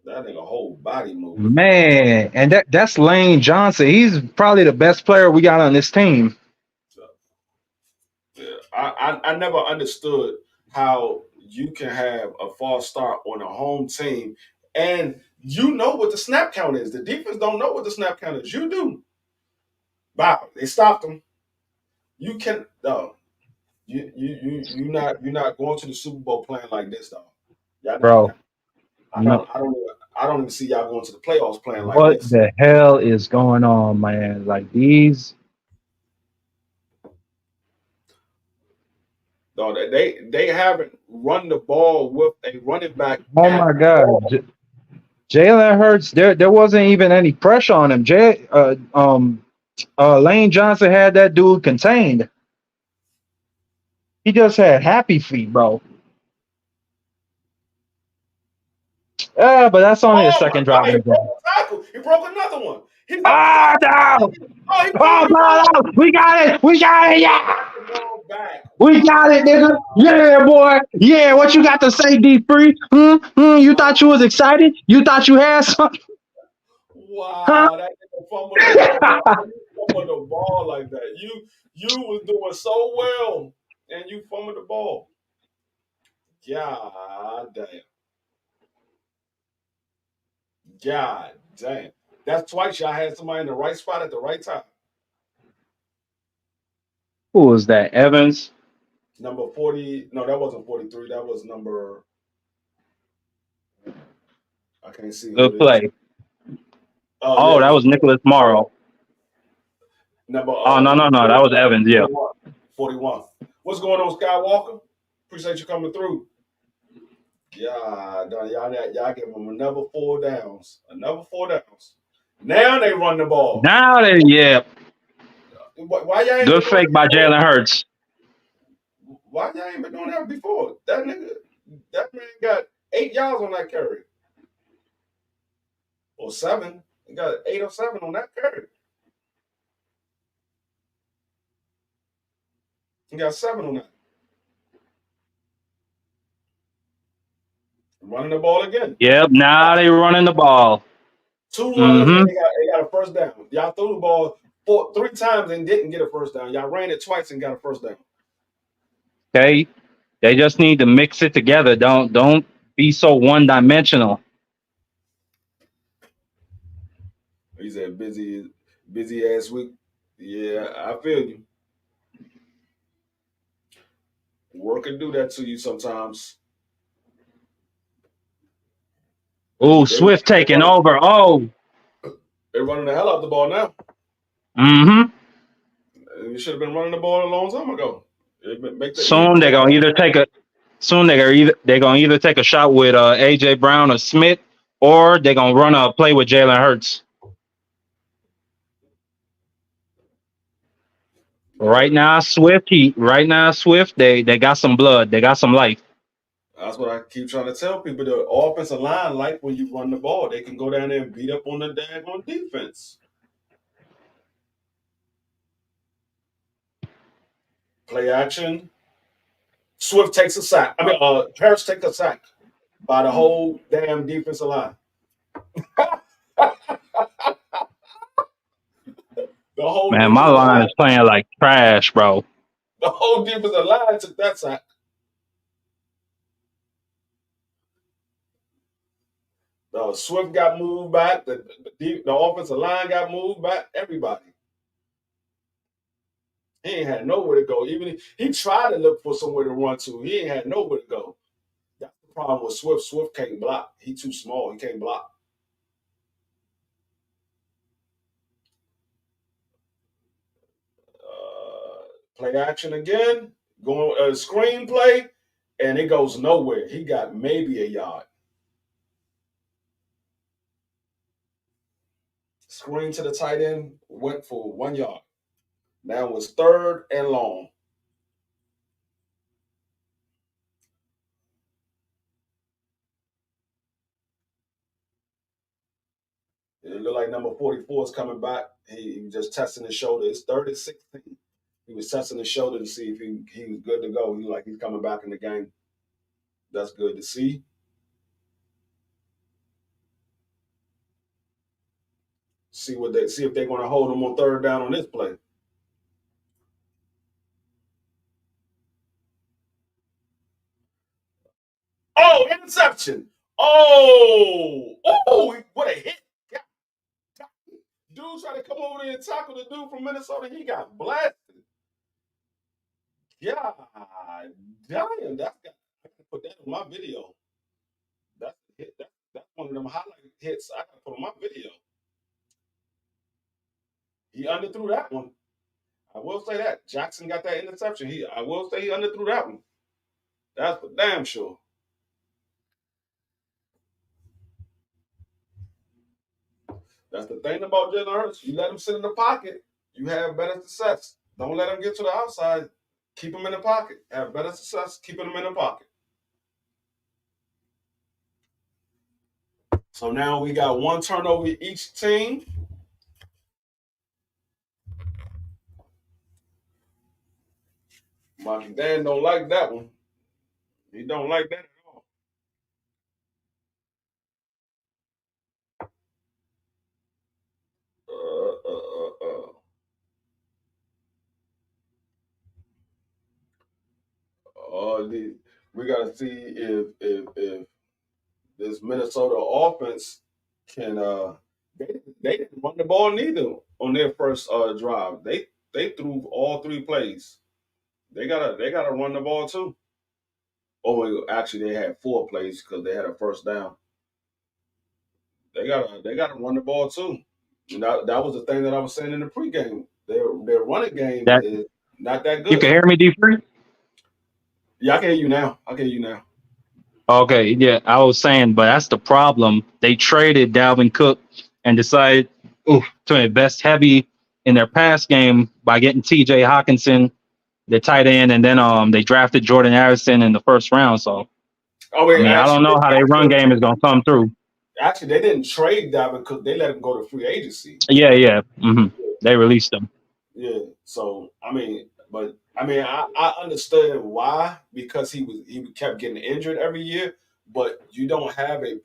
That nigga whole body move. Man, and that's Lane Johnson. He's probably the best player we got on this team. So, yeah, I never understood how you can have a false start on a home team and you know what the snap count is. The defense don't know what the snap count is. You do. Wow, they stopped them. You can no. You're not going to the Super Bowl playing like this though. Y'all not. Bro. I No, don't. I don't even see y'all going to the playoffs playing like what this. the hell is going on, man? Like these. No, they haven't run the ball with a running back Oh at my God, all. Jalen Hurts. There wasn't even any pressure on him. Lane Johnson had that dude contained. He just had happy feet, bro. But that's only the Oh my second drive God! of He the broke game. a tackle. He broke another one. He's up. Ah, no! Oh, he Oh, fumbled the no, ball. no! We got it! We got it! Yeah! The ball back. We Wow. got it, nigga! Yeah, boy! Yeah, what you got to say, D Free? You thought you was excited? You thought you had something? Huh? Wow, that nigga fumbled the ball. How you fumbled the ball like that? You was doing so well, and you fumbled the ball. God damn. God damn. That's twice y'all had somebody in the right spot at the right time. Who was that? Evans? Number 40. No, that wasn't 43. That was number. I can't see who Good it is. play. Oh, yeah, Oh, it that was was Nicholas Morrow. number Oh, no, no, no. That was Evans, yeah. 41. 41. What's going on, Skywalker? Appreciate you coming through. God, y'all give them another 4 downs. Another 4 downs. Now they run the ball. Now they, yeah. Why y'all ain't Good been doing fake that by before? Jalen Hurts. Why y'all ain't been doing that before? That man got 8 yards on that carry. Or 7. He got 8 or 7 on that carry. He got 7 on that. Running the ball again. Yep, now they running the ball. 2 runs and Mm-hmm. they got a first down. Y'all threw the ball 3 times and didn't get a first down. Y'all ran it twice and got a first down. Okay. They just need to mix it together. Don't be so one dimensional. He said busy ass week. Yeah, I feel you. Work can do that to you sometimes. Oh, They Swift taking over. Oh, they running the hell out the ball now. mm-hmm. You should have been running the ball a long time ago. Make the Soon Eagles they're gonna either take a soon they're gonna either take a shot with AJ Brown or Smith, or they're gonna run a play with Jalen Hurts. Right now, Swift, they got some blood, they got some life. That's what I keep trying to tell people. The offensive line, like when you run the ball, they can go down there and beat up on the daggone defense. Play action. Swift takes a sack. Harris takes a sack by the whole damn defensive line. The whole Man, my defensive line line. is playing like trash, bro. The whole defensive line took that sack. Swift got moved back. The offensive line got moved back. Everybody. He ain't had nowhere to go. Even he tried to look for somewhere to run to. He ain't had nowhere to go. That's the problem with Swift. Swift can't block. He too small. He can't block. Play action again. Going screenplay, and it goes nowhere. He got maybe a yard. Screen to the tight end went for 1 yard. Now it's third and long. It looked like number 44 is coming back. He was just testing his shoulder. It's third and 16. He was testing his shoulder to see if he was good to go. He's coming back in the game. That's good to see. See if they're going to hold him on third down on this play. Oh, interception! What a hit! Dude tried to come over there and tackle the dude from Minnesota. He got blasted. Yeah, damn, I can put that on my video. That's a hit. That's one of them highlight hits I can put on my video. He underthrew that one. I will say that Jackson got that interception. I will say he underthrew that one. That's for damn sure. That's the thing about Jalen Hurts. You let him sit in the pocket, you have better success. Don't let him get to the outside. Keep him in the pocket. Have better success keeping him in the pocket. So now we got one turnover each team. Mikey Dan don't like that one. He don't like that at all. Uh, uh, uh, uh. We got to see if this Minnesota offense can. They didn't run the ball neither on their first drive. They threw all three plays. They gotta run the ball too. Oh, actually, they had four plays because they had a first down. They gotta run the ball too. And that was the thing that I was saying in the pregame. Their running game That is not that you can good. hear me, D free? Yeah, I can hear you now. I can hear you now. Okay, yeah, I was saying, but that's the problem. They traded Dalvin Cook and decided to invest heavy in their pass game by getting TJ Hawkinson, the tight end, and then they drafted Jordan Harrison in the first round. So Oh I wait, mean, I don't know how their run game is gonna come through. they didn't trade Dalvin Cook. They let him go to free agency. Yeah, yeah. They released them. Yeah. So I understand why because he kept getting injured every year, but you don't have a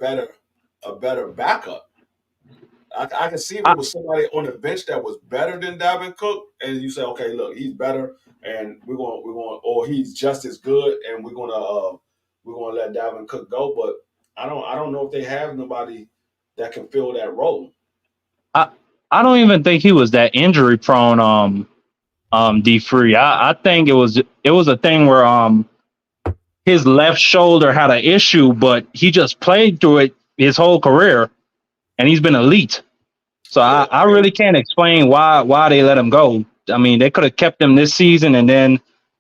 better backup. I can see if it I, was somebody on the bench that was better than Dalvin Cook, and you say, okay, look, he's better, and or he's just as good, and we're gonna let Dalvin Cook go. But I don't know if they have nobody that can fill that role. I I don't even think he was that injury prone. D free. I think it was a thing where his left shoulder had an issue, but he just played through it his whole career, and he's been elite. So Yeah, I really can't explain why they let him go. I mean, they could have kept him this season and then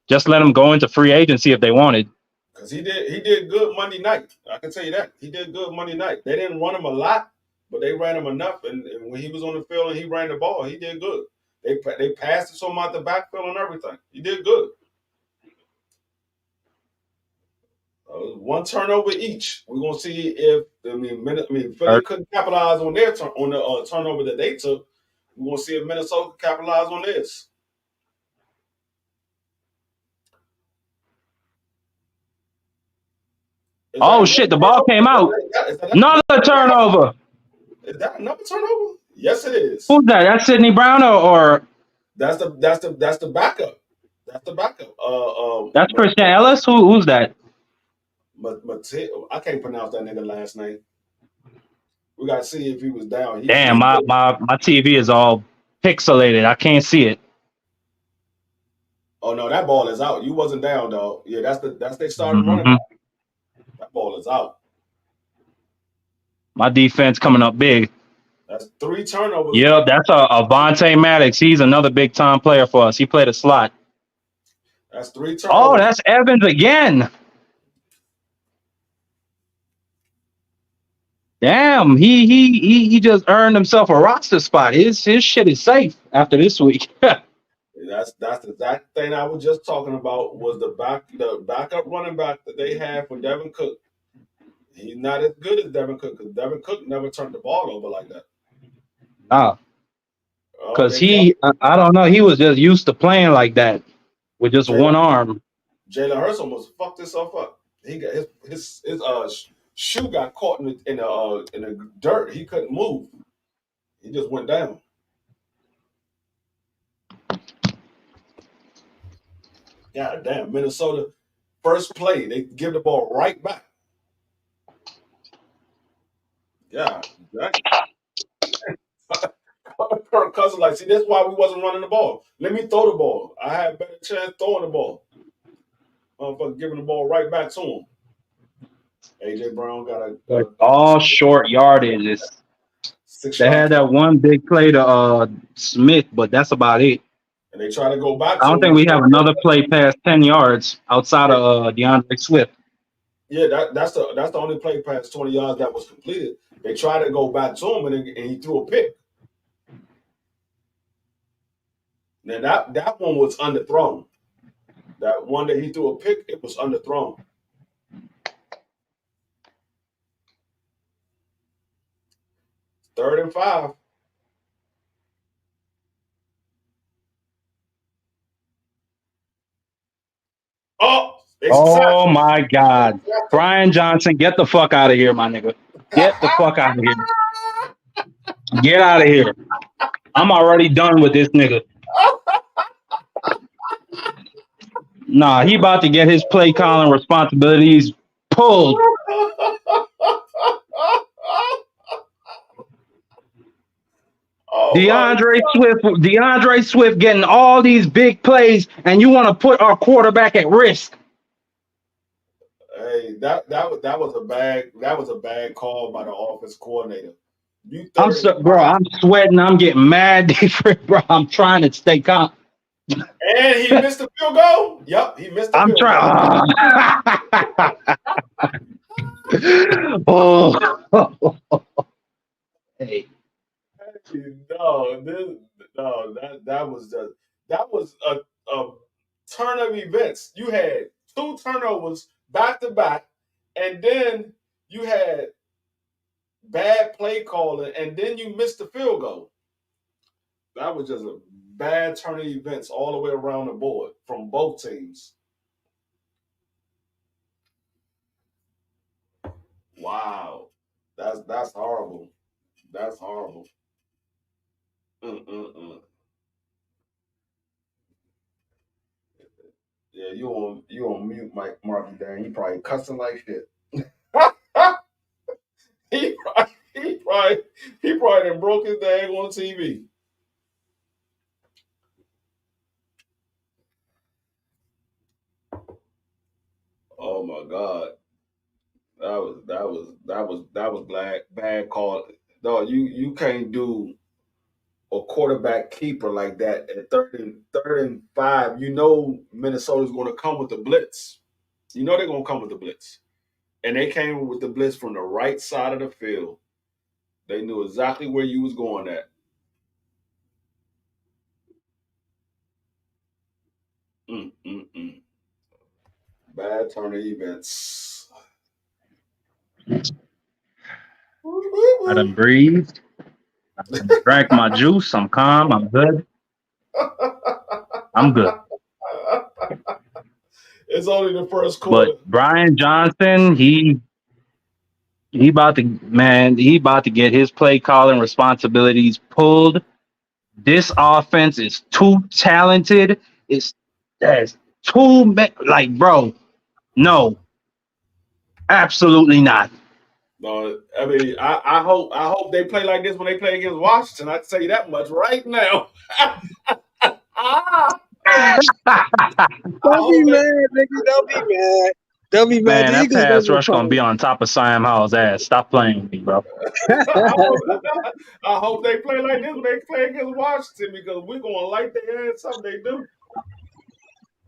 just let him go into free agency if they wanted. because he did good Monday night. I can tell you that he did good Monday night. They didn't run him a lot, but they ran him enough. And when he was on the field and he ran the ball, he did good. They passed it to him out the backfield and everything. He did good. One turnover each. We're gonna see if Philly Or- couldn't capitalize on their on the turnover that they took. We're gonna see if Minnesota can capitalize on this. Is that Oh another shit! The ball came turnover? out. Is that Another turnover. another turnover? Yes, it is. Who's that? That's Sidney Brown or That's the backup. That's the backup. that's Christian Ellis? Who's that? I can't pronounce that nigga last name. We gotta see if he was down. Damn, my TV is all pixelated. I can't see it. Oh no, that ball is out. You wasn't down, dog. Yeah, that's they starting running Hmm. back. That ball is out. My defense coming up big. That's three turnovers. Yep, that's a Vontae Maddox. He's another big time player for us. He played a slot. That's three Oh, turnovers. that's Evans again. Damn, he just earned himself a roster spot. His shit is safe after this week. That's the exact thing I was just talking about. Was the backup running back that they had for Devin Cook. He's not as good as Devin Cook because Devin Cook never turned the ball over like that. Nah, Oh, cause they caught I don't know, he was just used to playing like that with just one Jalen arm. Jalen Hurts almost fucked himself up. He got his shoe got caught in the dirt. He couldn't move. He just went down. God damn, Minnesota first play they give the ball right back. Yeah, exactly. Kirk Cousins like, see, that's why we wasn't running the ball. Let me throw the ball. I had a better chance throwing the ball. Giving the ball right back to him. AJ Brown got Like all short yardages. They6 yard had catch, that one big play to Smith, but that's about it. and they try to go back I to don't him. think we have another play past 10 yards outside Yeah, of DeAndre Swift. yeah, that's the only play past 20 yards that was completed. They tried to go back to him, and he threw a pick. Now that one was underthrown. That one that he threw a pick, it was underthrown. 3rd and 5. Oh, they sacked Oh my him. God. Brian Johnson, get the fuck out of here, my nigga. Get the fuck out of here. Get out of here. I'm already done with this nigga. Nah, he about to get his play calling responsibilities pulled. Oh my! DeAndre Swift getting all these big plays, and you want to put our quarterback at risk. Hey, that was a bad call by the offense coordinator. You 3rd and 5, I'm sweating. I'm getting mad, bro. I'm trying to stay calm. and he missed the field goal. Yep, he missed the I'm field goal. trying. Oh, hey. No, no, that was a turn of events. You had two turnovers back to back, and then you had bad play calling, and then you missed the field goal. That was just a bad turn of events all the way around the board from both teams. Wow, that's horrible. That's horrible. Mm-mm-mm. Yeah, you on mute, Mike Marky. Dang, you probably cussing like shit. he probably he probably he probably done broke his dag on TV. Oh my god, that was bad call. No, you can't do a quarterback keeper like that at third and 5. You know Minnesota's going to come with the blitz. You know they're going to come with the blitz, and they came with the blitz from the right side of the field. They knew exactly where you was going at. Bad turn of events. I done breathed. I done drank my juice. I'm calm. I'm good. I'm good. It's only the first But quarter. Brian Johnson, he about to get his play calling responsibilities pulled. This offense is too talented. There's like, bro, no, absolutely not. No, I mean, I hope they play like this when they play against Washington. I can tell you that much right now. I Don't be hope they. mad, nigga. Don't be mad. Don't be mad. Man, The that Eagles don't pass go rush gonna be calling. on top of Sam Howell's ass. Stop playing with me, bro. I hope, I hope they play like this when they play against Washington because we're gonna light their ass up. They do.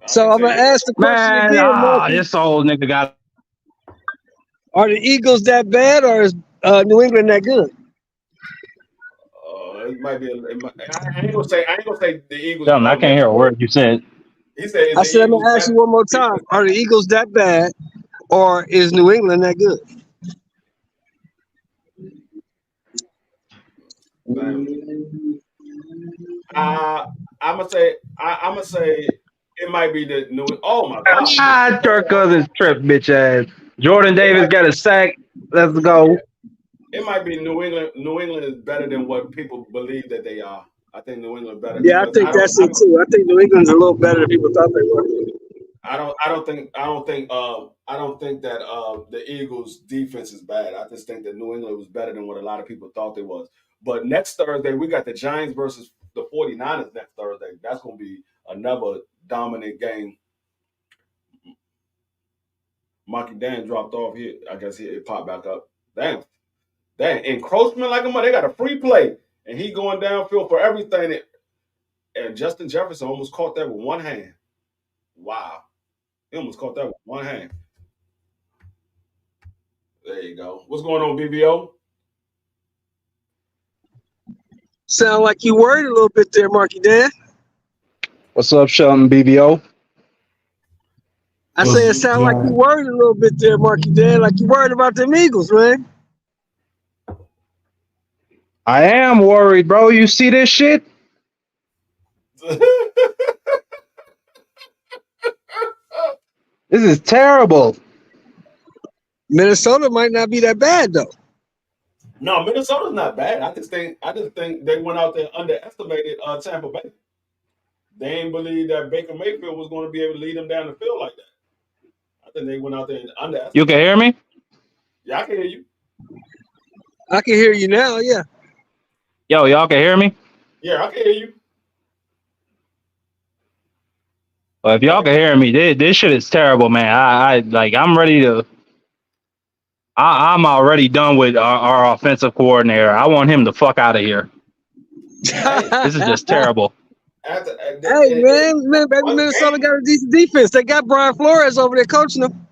I So can I'm tell gonna you that. ask the question Man, again, Marky. this old nigga got. Are the Eagles that bad, or is New England that good? It might be. I ain't gonna say. I ain't gonna say the Eagles Tell me, I are can't that hear a good. word you said. He said, "Is I the said I'm Eagles gonna ask better you one more than time. the Are the Eagles that bad, or is New England that good? defense?" Uh, I'm gonna say. I'm gonna say it might be the New. Oh my God! Kirk Cousins trip, bitch ass. Jordan It Davis might. got a sack. Let's Yeah, go. it might be New England. New England is better than what people believe that they are. I think New England better Yeah, I because think that's it too. I think New England's a little better than people thought they were. I don't think that the Eagles defense is bad. I just think that New England was better than what a lot of people thought they was. But next Thursday we got the Giants versus the 49ers next Thursday. That's going to be another dominant game. Monkey Dan dropped off here. I guess it popped back up. Damn, encroachment like a mother. They got a free play and he going downfield for everything. And Justin Jefferson almost caught that with one hand. Wow, he almost caught that with one hand. There you go. What's going on, BBO? Sound like you worried a little bit there, Marky Dan. What's up, Shelton BBO? I What's say it good, sound like you John? worried a little bit there, Marky Dan. Like you worried about them Eagles, man. I am worried, bro. You see this shit? This is terrible. Minnesota might not be that bad though. No, Minnesota's not bad. I just think they went out there underestimated Tampa Bay. They ain't believe that Baker Mayfield was going to be able to lead them down the field like that. I think they went out there and You can underestimated. hear me? Yeah, I can hear you. I can hear you now. Yeah. Yo, y'all can hear me? Yeah, I can hear you. Well, if I y'all can can hear you. hear me, this shit is terrible, man. I'm ready to. I'm already done with our offensive coordinator. I want him to fuck out of here. Hey, This is just terrible. after Hey man, baby, one Minnesota game got a decent defense. They got Brian Flores over there coaching them.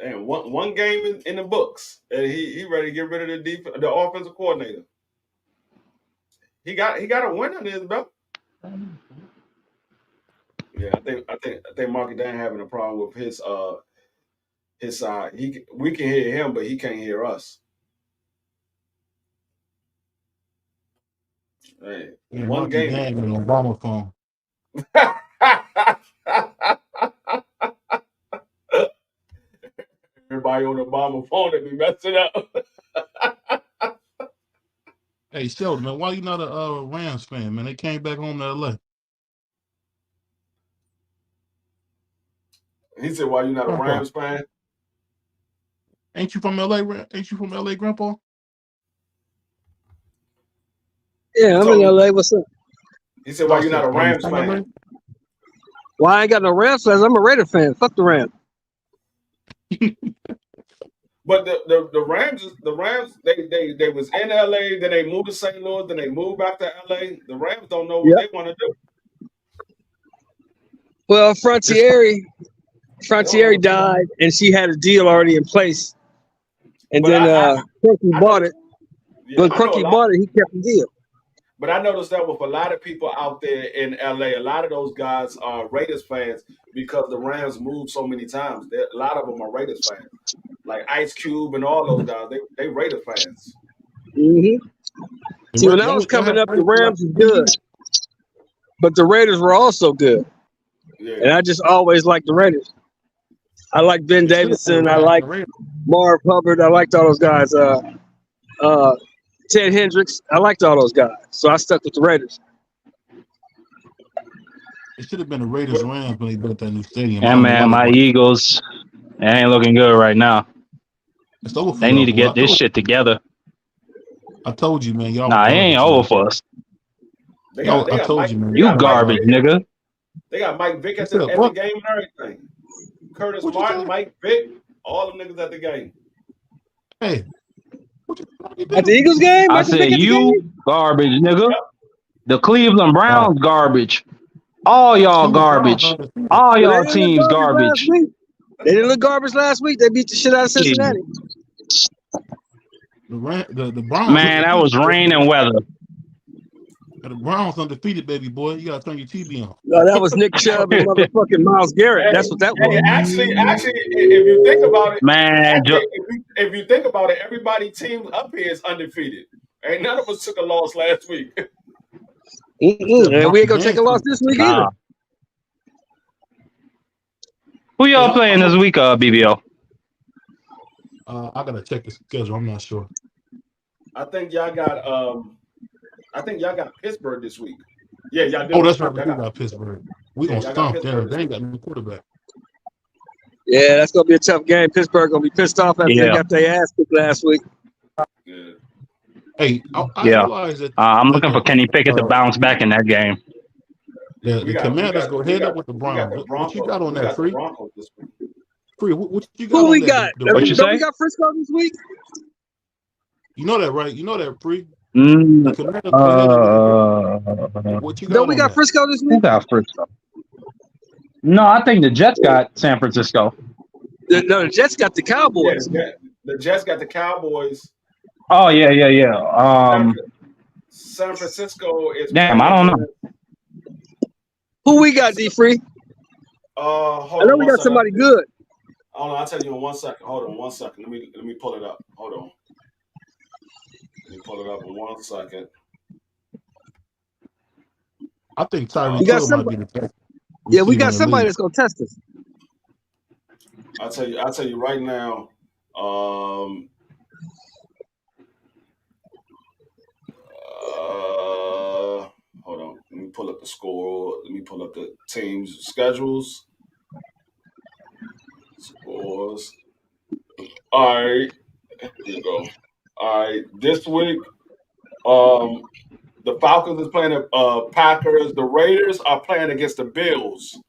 and one game in the books, and he ready to get rid of the offensive coordinator. He got a win under his belt. Yeah, I think Marky Dan having a problem with his side. We can hear him, but he can't hear us. Hey, Yeah, one Marky game. Dan got an Obama phone. Everybody on the Obama phone that be messing up. Hey, Sheldon, man, why you not a Rams fan, man? They came back home to LA. He said, "Why you not a Grandpa, Rams fan?" ain't you from LA? Ain't you from LA, Grandpa? He Yeah, I'm in told me. LA. What's up? He said, No, "Why I you not said, a are you Rams from LA? fan?" Well, I ain't got no Rams fans. I'm a Raider fan. Fuck the Rams. But the Rams they was in LA, then they moved to St. Louis, then they moved back to LA. The Rams don't know what Yep. they want to do. Well, This They don't know Frontieri what they want. died, and she had a deal already in place. And But then Crookie I know bought it. yeah When I know a Crookie lot. bought it, he kept the deal. But I noticed that with a lot of people out there in LA, a lot of those guys are Raiders fans because the Rams moved so many times. A lot of them are Raiders fans, like Ice Cube and all those guys. They Raider fans. Mm-hmm. See, when I was Y'all coming had up, the Raiders for like Rams was 3 good, years. but the Raiders were also good, Yeah, and I just always liked the Raiders. I like Ben It should have been the Davidson. I Rams and like the Raiders. Marv Hubbard. I liked all those guys. Ted Hendricks. I liked all those guys, so I stuck with the Raiders. It should have been the Raiders but Rams when they built that new stadium. I And don't know why man, they my brought. Eagles, they ain't looking good right now. It's over for They y'all, need to boy. get this shit together. I told you, man. Y'all Nah, it ain't garbage, over man. for us. they Y'all, got they I got told Mike you, man. they You got Mike garbage, Vick. nigga. They got Mike Vick You at said the what? game and everything. Curtis What you Martin, said? Mike Vick, all them niggas at the game. Hey, what you At the do? Eagles game, I Michael said Vick at the you game. garbage, nigga. Yep. The Cleveland Oh, Browns garbage. All y'all Cleveland Browns garbage. undefeated. All But they y'all didn't look teams garbage last garbage. week. They didn't look garbage last week. They beat the shit out of Yeah. Cincinnati. The Browns Man, that undefeated. was rain and weather. The Browns undefeated, baby boy. You gotta turn your TV on. No, that was Nick Chubb and motherfucking Miles Garrett. Hey, That's what that hey, was. actually, if you think about it, Man, if you think about it, everybody team up here is undefeated. Ain't none of us took a loss last week. Mm-mm. And we ain't gonna take a James loss played. this week either. nah. Who Hey, y'all playing this week, BBO? I gotta check the schedule. I'm not sure. I think y'all got Pittsburgh this week. Yeah, y'all Oh, do. that's right. We Y'all do got got Pittsburgh. We yeah, gonna y'all got stomp Pittsburgh them. this They ain't week. got no quarterback. Yeah, that's gonna be a tough game. Pittsburgh gonna be pissed off after they Yeah, got their ass kicked last week. Yeah. Hey, I yeah. realize that I'm that looking for the Kenny Pickett to uh, bounce back in that game. We the got we Commanders got go we head got up with the we got Browns. the What you Broncos. got on We that, got the Free? Broncos this week. Free, what you got Who on we that? got? What you Don't we say? got Frisco this week? You know that, right? You know that, Free. The Mm, Commanders go head up with the Browns. uh, What you Don't got we on got that? Frisco this who week? got Frisco? No, I think the Jets got San Francisco. No, the Jets got the Yeah, Cowboys. the Jets got the Cowboys. Oh yeah. San, San Francisco is Damn, playing I don't know. against. Who we got, D Free? I Hold know on we one got second. somebody good. Hold on, I'll tell you in 1 second. Hold on 1 second. Let me pull it up. Hold on. Let me pull it up in 1 second. I think Uh, We Tyreek got Hill might be somebody. the best Yeah, we receiver in got the somebody league. that's gonna test us. I'll tell you right now. Hold on. Let me pull up the score. Let me pull up the teams' schedules. Scores. All right. Here we go. All right. This week, the Falcons is playing the Packers. The Raiders are playing against the Bills.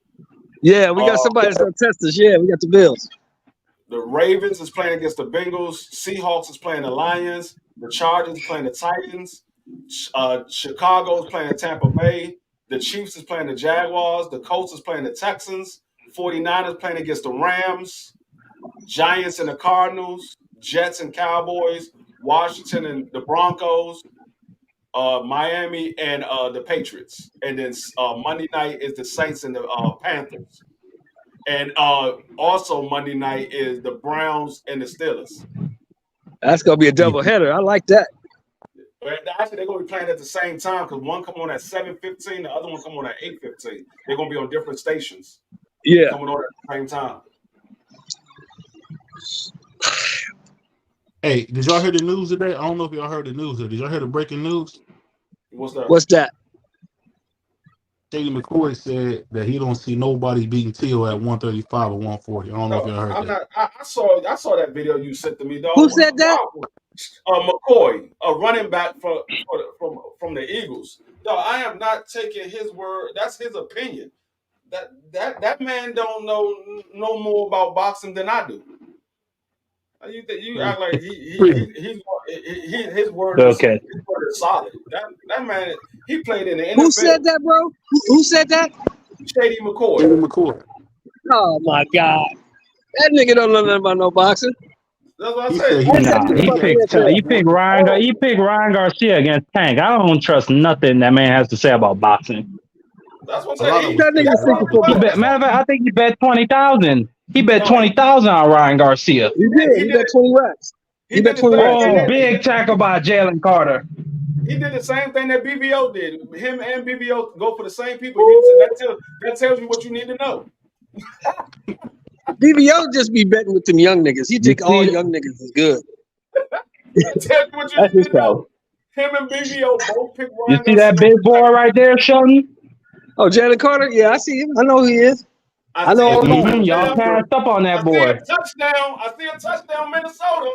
Yeah, we got Uh, somebody that's gonna test us. Yeah, we got the Bills. the Ravens is playing against the Bengals. Seahawks is playing the Lions. The Chargers is playing the Titans. Chicago is playing Tampa Bay. The Chiefs is playing the Jaguars. The Colts is playing the Texans. 49ers playing against the Rams. Giants and the Cardinals. Jets and Cowboys. Washington and the Broncos. Miami and the Patriots. And then Monday night is the Saints and the Panthers. And also Monday night is the Browns and the Steelers. That's gonna be a double header. I like that. But actually, they're going to be playing at the same time because one come on at 7:15, the other one come on at 8:15. They're going to be on different stations. Yeah. Coming on at the same time. Hey, did y'all hear the news today? I don't know if y'all heard the news. Did y'all hear the breaking news? What's that? What's that? Shady McCoy said that he don't see nobody beating Teal at 135 or 140. I don't know if No, y'all heard I'm that. not. I saw that video you sent to me, dog. Who said that? Wow. McCoy, a running back from the Eagles. No, I am not taking his word. That's his opinion. That man don't know no more about boxing than I do. You think you act like his word is Okay. solid. That man, he played in the NFL. Who said that, bro? Who said that? Shady McCoy. Shady McCoy. Oh my God, that nigga don't know nothing about no boxing. That's what I He said. said You he, Nah, he said he had he picked Ryan Garcia against Tank. I don't trust nothing that man has to say about boxing. That's what a I'm lot saying. of us That think nigga a lot of us 64 He bucks. bet That's what, matter of fact, I think he bet 20,000. He bet no, 20,000 on Ryan Garcia. He he did. He did bet it. 20 racks. He He bet did the 20 same racks. thing Oh, that big tackle by Jalen Carter. he did the same thing that BBO did. Him and BBO go for the same people. That tells you what you need to know. BBO just be betting with them young niggas. He You think all see, young niggas is good. That tells you what you That's need his to know. problem. Him and BBO both picked you Ryan see Garcia that over big the boy right there, Sheldon? Oh, Jalen Carter? Yeah, I see him. I know who he is. I know I all see a about him. Y'all touchdown. passed up on I that see a boy. touchdown. I see a touchdown, Minnesota.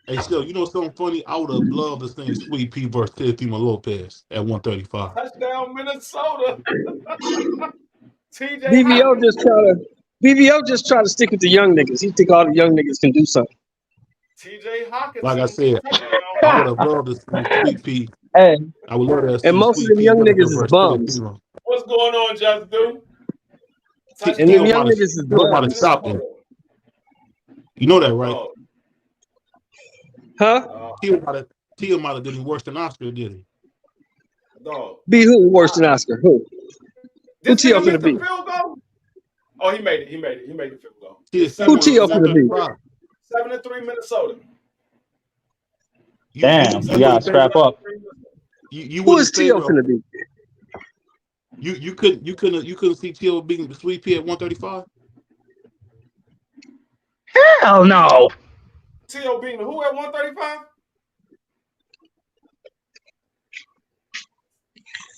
hey, still, you know something funny? I would have loved to see Sweet Pea versus Teofimo Lopez at 135. Touchdown, Minnesota. TJ BBO Hawkins. just try to BBO just try to stick with the young niggas. He think all the young niggas can do something. TJ Like I Hawkinson said, touchdown. I would have loved to see Sweet Pea. Hey, I would love to And see most of Sweet them Pea young niggas Whitaker is versus bums. Teofimo. What's going on, Just Do? And them Touchdown, young niggas is Still might have bums. stopped him. Minnesota. You know that, right? Oh, Huh? Teal might have did him worse than Oscar did he? dog. Be who worse than Oscar? Who? Who This T.O. nigga finna missed the be? field goal. Oh, he made it. He made it. He made the field goal. It's Who Teofimo T.O. at finna be? 135. 7-3 Minnesota. damn, we gotta 7-3 scrap up. Minnesota. You Who was in is T.O. favor of finna be? you couldn't see Teal beating Sweet Pea at 135? Hell no. T.O. beating who at 135?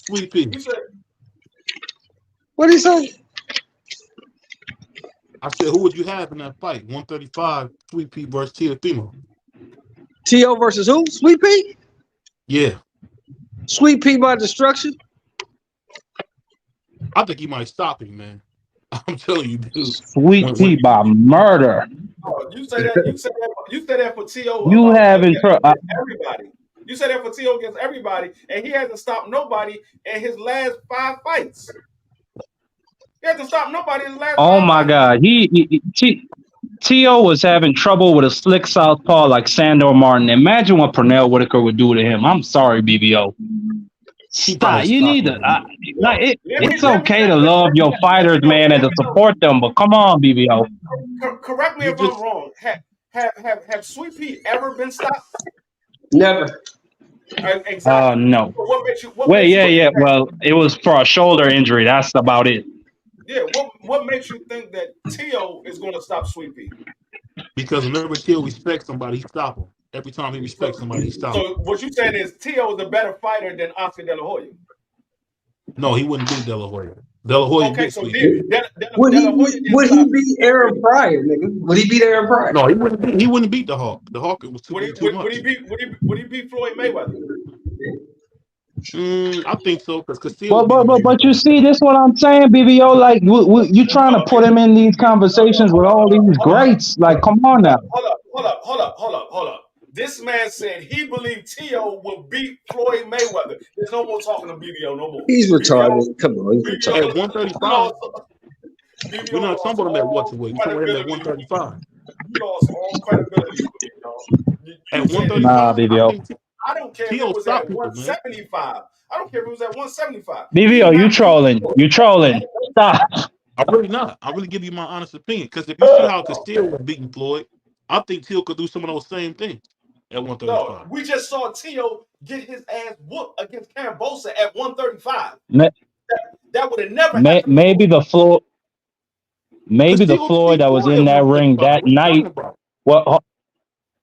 Sweet Pea. You said What did he say? I said, who would you have in that fight? 135, Sweet Pea versus Teofimo. T.O. versus who? Sweet Pea? Yeah. Sweet Pea by destruction? I think he might stop him, man. I'm telling you, dude. Sweet Pea by murder. oh, you say that for T.O. You about haven't against everybody. You said that for T.O. against everybody, and he hasn't stopped nobody in his last 5 fights. He hasn't stopped nobody in his last oh 5 my fights. God. T.O. was having trouble with a slick southpaw like Sandor Martin. Imagine what Pernell Whitaker would do to him. I'm sorry, BBO. He probably Stop. You stop need him, to man. it's okay to love your fighters, man, and to support them, but come on, BBO. Correct me You if I'm just wrong. Have Sweet Pea ever been stopped? Never. Exactly. No. So what makes you? What Wait, makes you? yeah. Well, it was for a shoulder injury. That's about it. Yeah. What makes you think that T.O. is going to stop Sweet Pea? because whenever Teal respects somebody, he stop him. Every time he respects somebody, he stop him. So what you saying is T.O. is a better fighter than Oscar De La Hoya? No, he wouldn't beat De La Hoya. De La Hoya Okay, beat so Sweet Pea. Would De La he Hoya beat, didn't would stop. he beat Aaron Pryor, nigga? Would he beat Aaron Pryor? No, he wouldn't beat the Hawk. The Hawk was too much. Would he beat Floyd Mayweather? I think so, because Castillo beat him But Mayweather. you see, this what I'm saying, BBO. Like you trying to put him in these conversations with all these greats. Like, come on now. Hold up. This man said he believed T.O. will beat Floyd Mayweather. There's no more talking to BBO no more. He's BBO, retarded. Come on, he's BBO, retarded. At 135, lost, BBO we're not lost talking about him at all welterweight. We're talking about him at credibility. 135. You lost all credibility with me, dog. At You said it. Nah, 135, I BBO. think I don't care if it Teal was stop at people, man. 175. I don't care if it was at 175. He's BBO, you not beating trolling. Floyd. You trolling. Stop. I'm really not. I really give you my honest opinion. Because if you see how Castillo was beating Floyd, I think Teal could do some of those same things at No, 135. we just saw T.O. get his ass whooped against Cambosa at 135. Ma- That would have never happened to Maybe Floyd. the Floyd, maybe the Castillo Floyd beat that was Floyd in at that ring 135. that What are you talking night. about? Well,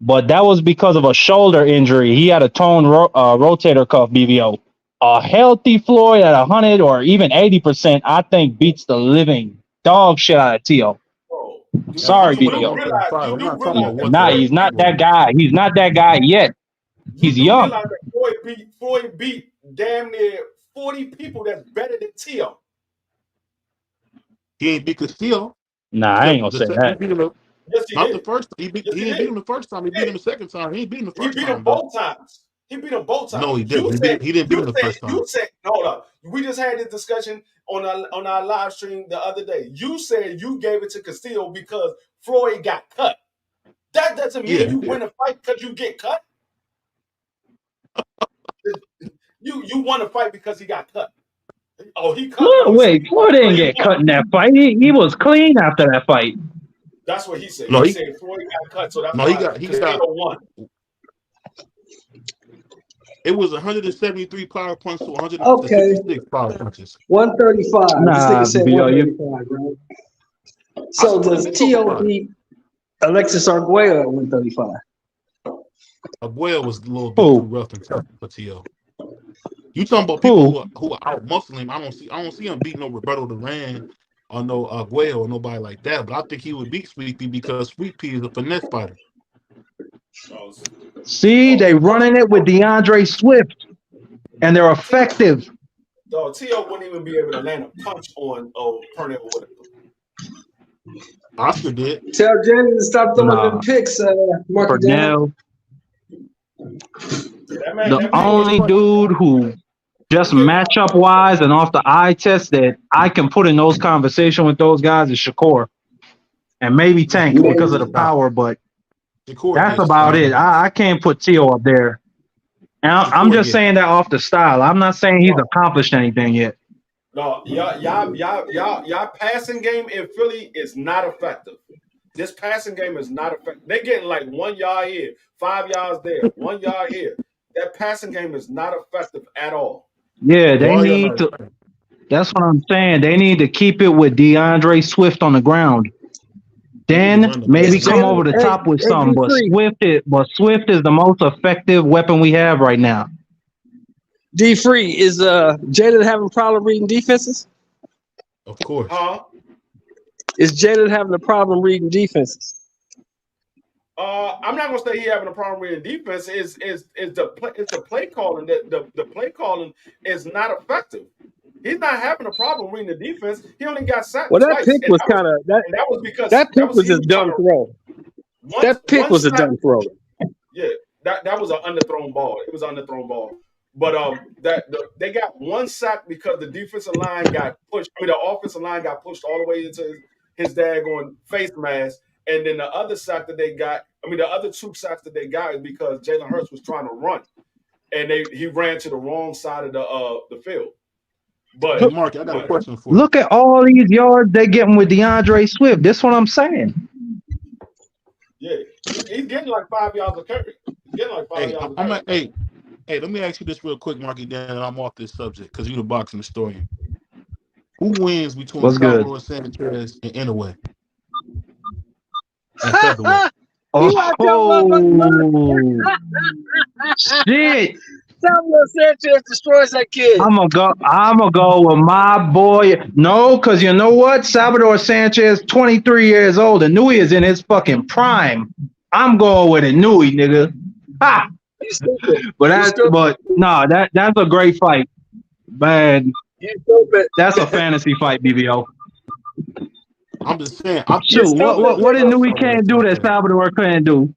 but that was because of a shoulder injury. He had a torn rotator cuff, BBO. A healthy Floyd at 100 or even 80%, I think beats the living dog shit out of T.O. Bro, I'm Sorry, talking about at BBO. 135. I'm you not do talking realize about that Nah, Floyd he's beat, not 135. that guy. He's not that guy yet. you He's do young. realize that Floyd beat damn near 40 people that's better than T.O. He ain't beat Castillo Nah, I because ain't gonna say he that. beat him. Yes, he Not the did. first. He Yes, he didn't beat did. him the first time. He He beat him did. the second time. He ain't beat him the He first beat him time though. both times. He beat him both No, times. he didn't. He didn't beat him the first time. Hold up. We just had this discussion on our live stream the other day. You said you gave it to Castillo because Floyd got cut. That doesn't mean you win a fight because you get cut. You won a fight because he got cut. Oh, he cut. Floyd didn't get cut in that fight. He was clean after that fight. That's what he said. No, he said Floyd got cut, so that's why he got won. It was 173 power punches to 166 power punches. 135. Nah, this nigga said BO, 135, bro. So does T.O. beat Alexis Arguello at 135? Arguello was a little bit too rough and tough for T.O. You talking about people who are out muscling him? I don't see him beating no Roberto Duran or no Arguello or nobody like that. But I think he would beat Sweet Pea because Sweet Pea is a finesse fighter. See, they running it with DeAndre Swift, and they're effective. No, T.O. wouldn't even be able to land a punch on Pernell with it. Oscar did. Tell Jenny to stop throwing them picks, Mark Pernell. The only dude who just matchup wise and off the eye test that I can put in those conversations with those guys is Shakur, and maybe Tank because of the power, but that's about it. I can't put T.O. up there. And I'm just saying that off the style. I'm not saying he's accomplished anything yet. No, y'all passing game in Philly is not effective. This passing game is not effective. They're getting like 1 yard here, 5 yards there, 1 yard here. That passing game is not effective at all. Yeah, they need to. That's what I'm saying. They need to keep it with DeAndre Swift on the ground. Then maybe come over the top with something. But Swift is the most effective weapon we have right now. D-Free, is Jalen having a problem reading defenses? Of course. Is Jalen having a problem reading defenses? I'm not gonna say he having a problem reading defense. It's the play calling that the play calling is not effective. He's not having a problem reading the defense. He only got sacked twice. Well, that pick was kind of that was because that pick was just dumb throw. That pick was a dumb throw. Yeah, that was an underthrown ball. It was an underthrown ball. But they got one sack because the defensive line got pushed. I mean, the offensive line got pushed all the way into his daggone face mask. And then the other sack that they got, the other 2 sacks that they got is because Jalen Hurts was trying to run, and he ran to the wrong side of the field. But hey, Mark, I got a question for you. Look at all these yards they getting with DeAndre Swift. That's what I'm saying. Yeah, he's getting like 5 yards of carry. He's getting like 5 yards of carry. Hey, let me ask you this real quick, Marky, Dan, and I'm off this subject because you're the boxing historian. Who wins between Salvador Sanchez and Inoue? Shit. Salvador Sanchez destroys that kid. I'm gonna go with my boy. No, because you know what? Salvador Sanchez, 23 years old. Inouye is in his fucking prime. I'm going with Inouye, nigga. Ha! That's a great fight, man. That's a fantasy fight, BBO. I'm just saying. What Inouye can't do that Salvador couldn't do?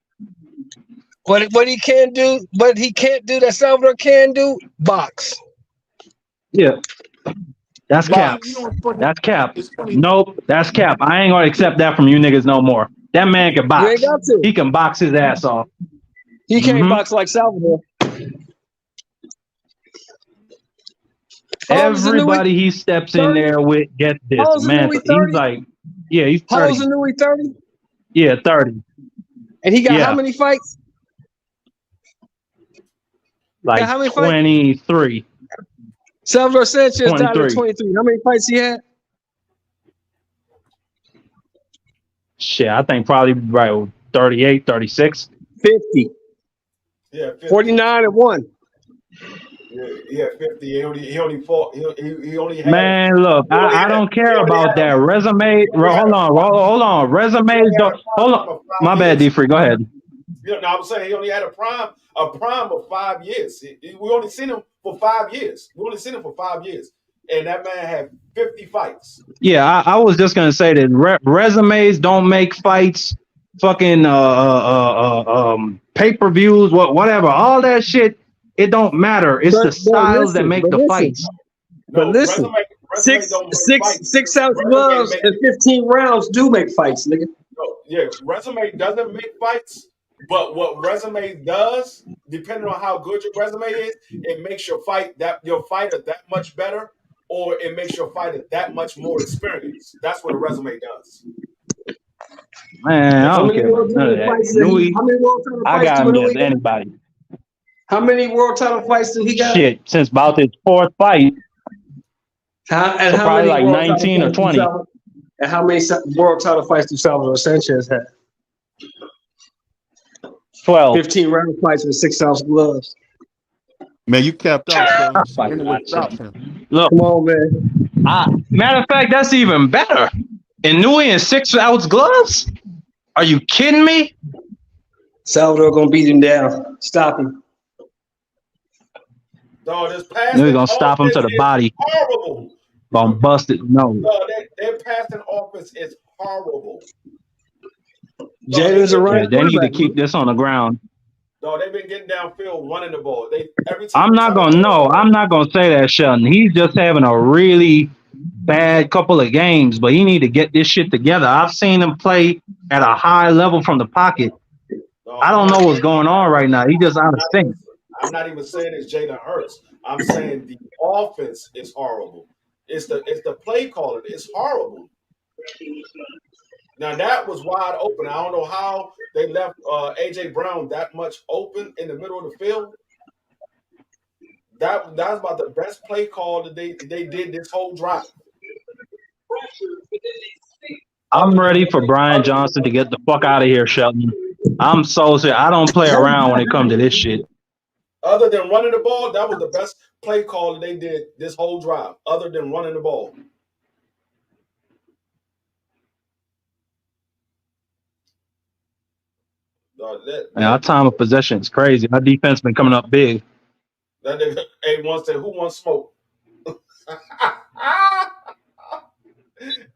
What he can't do that Salvador can do, box. Yeah. That's cap. That's cap. Nope, that's cap. I ain't gonna accept that from you niggas no more. That man can box. You ain't got to. He can box his ass off. He can't box like Salvador. Everybody he steps in there with gets this, man. He's like, yeah, he's 30. How old is Inouye, 30? Yeah, 30. And he got how many fights? Like how many 23. Salvador Sanchez died at 23. How many fights he had? Shit, I think probably right 38, 36. 50. Yeah, 50. 49 and 1. Yeah, 50. He only fought. He only had. Man, look, I don't care about that resume. Hold on. Resumes don't. Hold on. My bad, D-Free. Go ahead. You know, I'm saying he only had a prime of 5 years. We only seen him for 5 years. And that man had 50 fights. Yeah, I was just gonna say that resumes don't make fights. Fucking pay-per-views, whatever, all that shit. It don't matter. It's the styles that make the fights. But listen, 6 ounce gloves and 15 rounds do make fights, nigga. resume doesn't make fights, but what resume does, depending on how good your resume is, it makes your fighter that much better, or it makes your fighter that much more experienced. That's what a resume does. Man, I How don't many care about world none of title that. fights? Nui, How many world title I fights got do him Nui against got? anybody. How many world title fights do he got? Shit, since about his fourth fight, And so how probably many like world title 19 or fights do 20. And how many world title fights do Salvador Sanchez have? 12. 15 round fights with 6-ounce gloves. Man, you capped out, Shelton. Oh my Anyway, God, stop Shelton. him. Look, Come on, man. matter of fact, that's even better. And Nui in 6-ounce gloves? Are you kidding me? Salvador gonna beat him down. Stop him. Dog, this Nui passing gonna stop him offense to the is body. horrible. Gonna bust it. No. Dog, their passing offense is horrible. Dog, Jaden's a right Yeah, they need to quarterback. keep this on the ground. Dog, they've been getting downfield running the ball. Every time I'm not gonna say that, Sheldon. He's just having a really bad couple of games, but he need to get this shit together. I've seen him play at a high level from the pocket. Dog, I don't know what's going on right now. He just out of sync. I'm not even saying it's Jalen Hurts. I'm saying the offense is horrible. It's the play calling. It's horrible. Now that was wide open. I don't know how they left AJ Brown that much open in the middle of the field. That was about the best play call that they did this whole drive. I'm ready for Brian Johnson to get the fuck out of here, Shelton. I'm so serious. I don't play around when it comes to this shit. Other than running the ball, that was the best play call that they did this whole drive. Other than running the ball. Our time of possession is crazy. Our defense been coming up big. That nigga A1 said, "Who wants smoke?"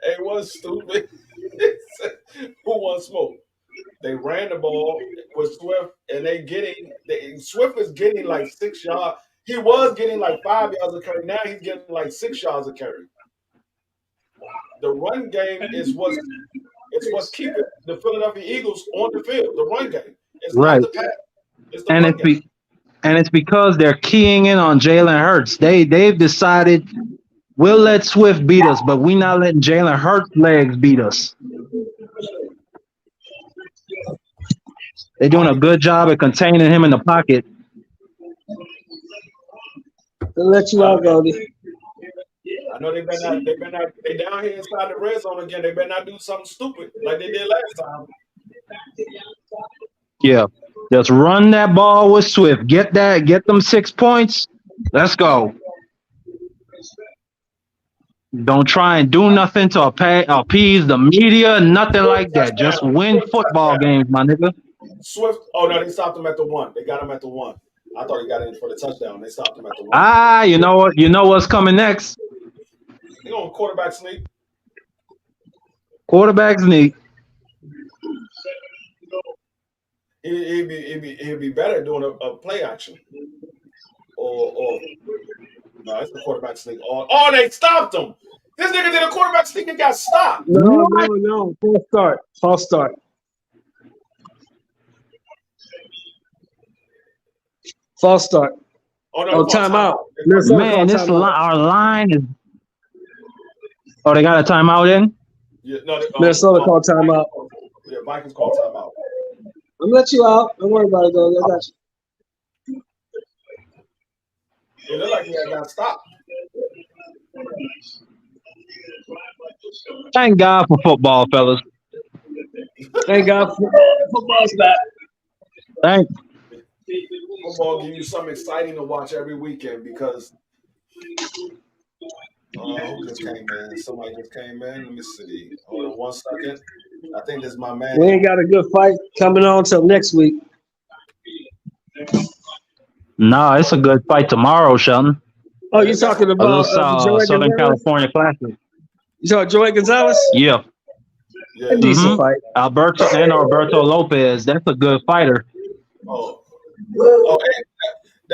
A1 stupid. Who wants smoke? They ran the ball with Swift, and Swift is getting like 6 yards. He was getting like 5 yards of carry. Now he's getting like 6 yards of carry. The run game is what's keeping the Philadelphia Eagles on the field. The run game. It's Right. not the pass. It's the run game. And it's because they're keying in on Jalen Hurts. They've decided we'll let Swift beat us, but we're not letting Jalen Hurts' legs beat us. They're doing a good job at containing him in the pocket. They'll let you out, Goldie. I know they down here inside the red zone again. They better not do something stupid like they did last time. Yeah. Just run that ball with Swift. Get them 6 points. Let's go. Don't try and do nothing to appease the media, nothing like that. Just win football games, my nigga. Swift, oh no, they stopped him at the 1. They got him at the 1. I thought he got in for the touchdown. They stopped him at the 1. You know what? You know what's coming next? They on quarterback sneak. Quarterback sneak. He'd be better doing a play action. Or no, it's the quarterback sneak. Oh, they stopped him. This nigga did a quarterback sneak and got stopped. No. False start. False start. Oh, no, timeout. Man, our line is. Oh, they got a timeout in? Yeah, no, Minnesota called timeout. Yeah, Vikings called timeout. I'm gonna let you out. Don't worry about it, though. I got you. It looked like he had got stopped. Thank God for football, fellas. Thank God football's back. Thanks. Football give you something exciting to watch every weekend because who just came in? Somebody just came in. Let me see. Hold on 1 second. I think this is my man. We ain't got a good fight coming on till next week. Nah, it's a good fight tomorrow, Shelton. Oh, you're talking about Southern California Classic. You saw Joey Gonzalez? Yeah. A decent fight. Alberto Lopez. That's a good fighter.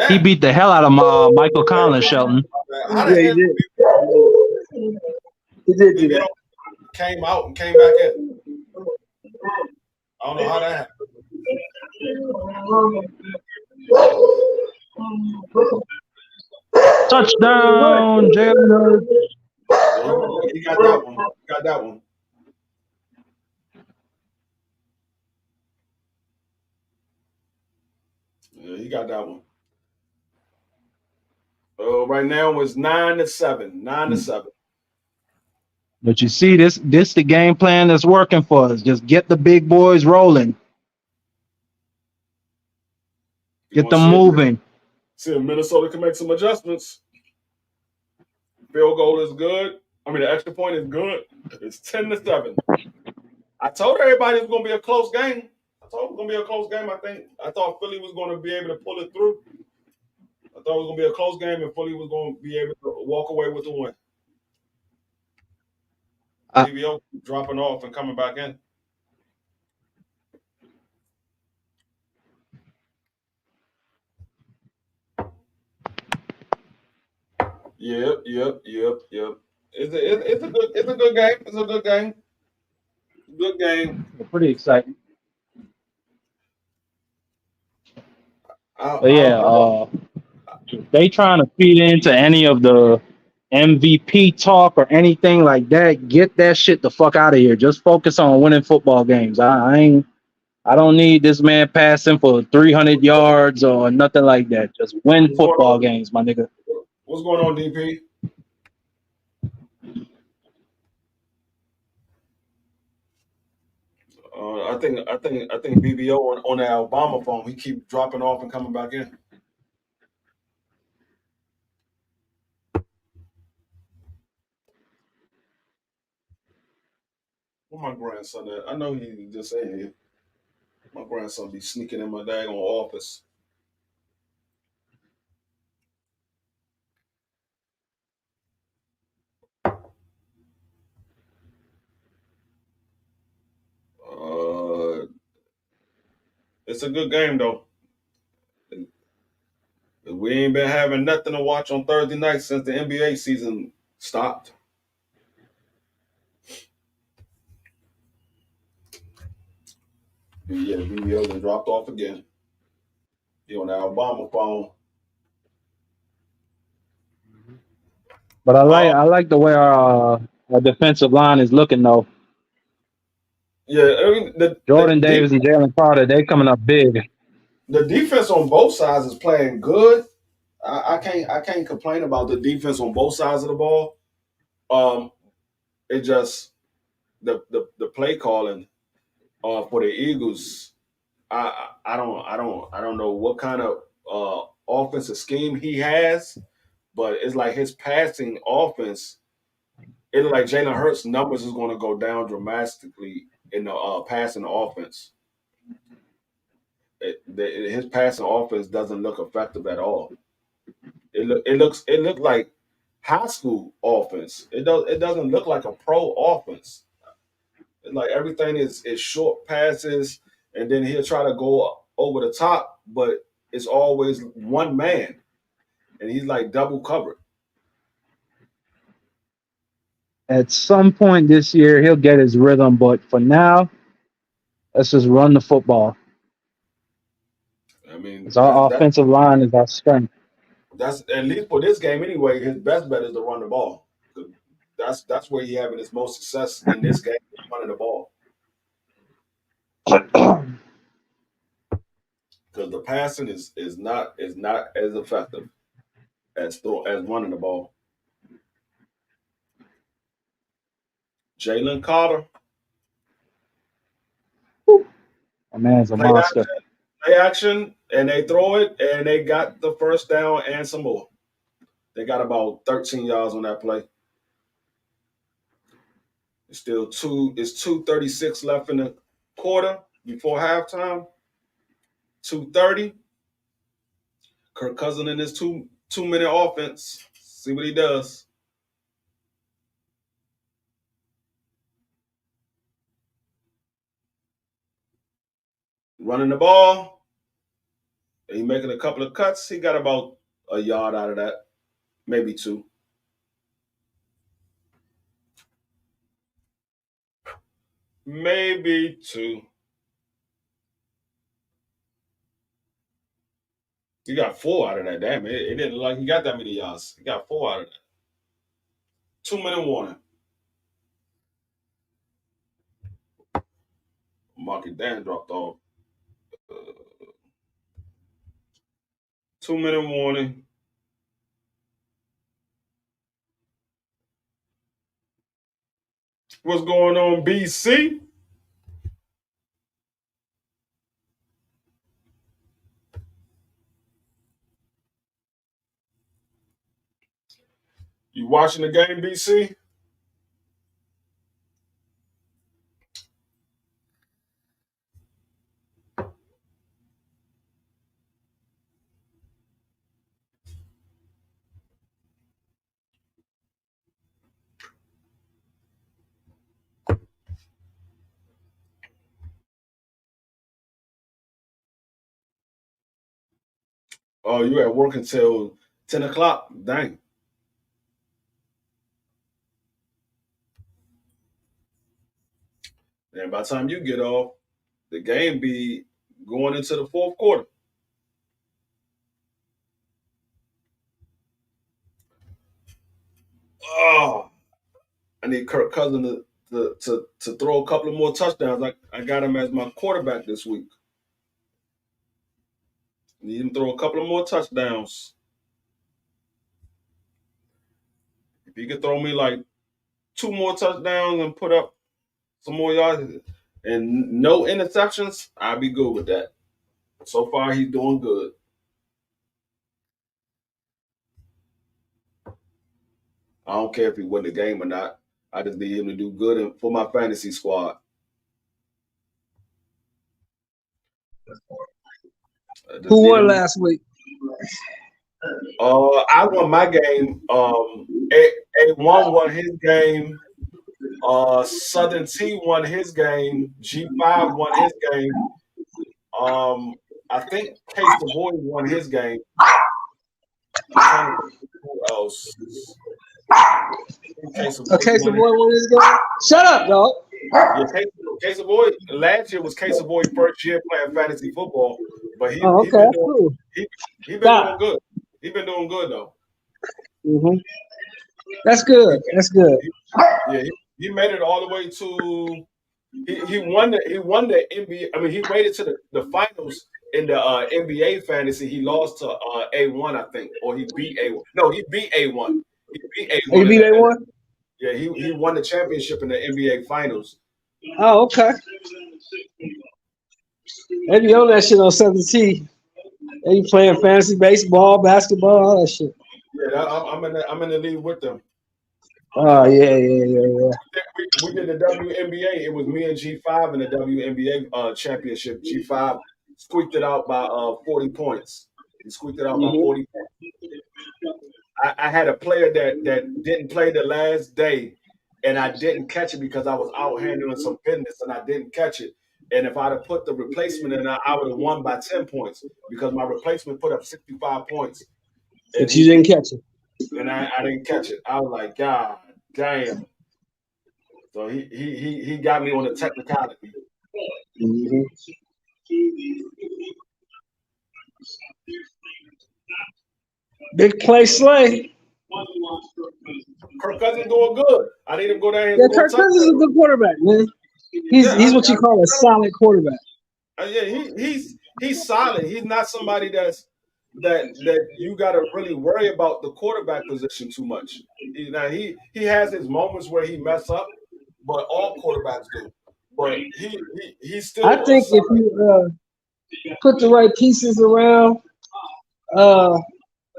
He beat the hell out of Michael Collins, Shelton. Yeah, he did. He did do that. Came out and came back in. don't know how that happened. Touchdown, Jalen Hurts. He got that one. He got that one. Yeah, he got that one. Right now it's 9-7. 9-7. But you see, this the game plan that's working for us. Just get the big boys rolling. You Get want to them moving. see if Minnesota can make some adjustments. Field goal is good. I mean, the extra point is good. It's 10-7. I told everybody it was going to be a close game. I thought it was going to be a close game. I thought Philly was going to be able to pull it through. I thought it was going to be a close game, and Philly was going to be able to walk away with the win. BBO dropping off and coming back in. Yep. It's a good game. It's a good game. Good game. Pretty exciting. I But yeah, if they trying to feed into any of the MVP talk or anything like that, get that shit the fuck out of here. Just focus on winning football games. I don't need this man passing for 300 yards or nothing like that. Just win football games, my nigga. What's going on, DP? I think BBO on the Alabama phone. He keep dropping off and coming back in. Where my grandson at? I know he just ain't here. My grandson be sneaking in my daggone office. It's a good game though. We ain't been having nothing to watch on Thursday night since the NBA season stopped. Yeah, BBO done dropped off again. He on the Alabama phone. But I like the way our defensive line is looking though. Yeah, I mean Jordan Davis and Jalen Carter, they coming up big. The defense on both sides is playing good. I can't complain about the defense on both sides of the ball. It just the play calling for the Eagles. I don't know what kind of offensive scheme he has, but it's like his passing offense. It look like Jalen Hurts' numbers is going to go down dramatically in the passing offense. His passing offense doesn't look effective at all. It looks like high school offense. It doesn't look like a pro offense. It's like everything is short passes, and then he'll try to go over the top, but it's always one man, and he's like double covered. At some point this year, he'll get his rhythm, but for now, let's just run the football. I mean, Our offensive line is our strength. That's at least for this game anyway. His best bet is to run the ball. That's where he having his most success in this game, running the ball. Because the passing is not as effective as running the ball. Jalen Carter, My man's a monster. Play action, and they throw it, and they got the first down and some more. They got about 13 yards on that play. It's still 2:36 left in the quarter before halftime. 2:30. Kirk Cousins in his two-minute offense. See what he does. Running the ball. He making a couple of cuts. He got about a yard out of that, maybe two. Maybe two. He got 4 out of that. Damn, it didn't look like he got that many yards. He got 4 out of that. 2-minute warning. Market Dan dropped off. 2-minute warning. What's going on, BC? You watching the game, BC? Oh, you at work until 10 o'clock? Dang. And by the time you get off, the game be going into the fourth quarter. Oh, I need Kirk Cousins to throw a couple of more touchdowns. I got him as my quarterback this week. Need him to throw a couple of more touchdowns. If he could throw me like 2 more touchdowns and put up some more yards and no interceptions, I'd be good with that. So far, he's doing good. I don't care if he win the game or not. I just need him to do good for my fantasy squad. Who won last week? I won my game. A1 won his game. Southern T won his game. G5 won his game. I think Case the Boy won his game. Who else? Case the Boy won his game. Shut up, dog. Yeah, Case the Boy. Last year was Case the Boy's first year playing fantasy football, but he been doing good. He's been doing good though. Mm-hmm. That's good. That's good. He made it all the way to. He won the NBA. I mean, he made it to the finals in the NBA fantasy. He lost to A1, I think, or he beat A1. No, he beat A1. He beat A1. He beat A1. Yeah, he won the championship in the NBA finals. Oh, okay. They be on that shit on 7T. They be playing fantasy baseball, basketball, all that shit. Yeah, I'm in the league with them. Oh yeah. We did the WNBA. It was me and G5 in the WNBA championship. G5 squeaked it out by 40 points. He squeaked it out by 40 points. I had a player that didn't play the last day, and I didn't catch it because I was out handling some business, and I didn't catch it. And if I'd have put the replacement in, I would have won by 10 points because my replacement put up 65 points. But you didn't catch it. And I didn't catch it. I was like, God damn. So he got me on the technicality. Mm-hmm. Big play Slay. Kirk Cousins doing good. I need him to go down here. Yeah, Kirk Cousins is a good quarterback, man. He's what you call a solid quarterback. He's solid. He's not somebody that you got to really worry about the quarterback position too much. Now he has his moments where he mess up, but all quarterbacks do. But he's still. I think if you put the right pieces around,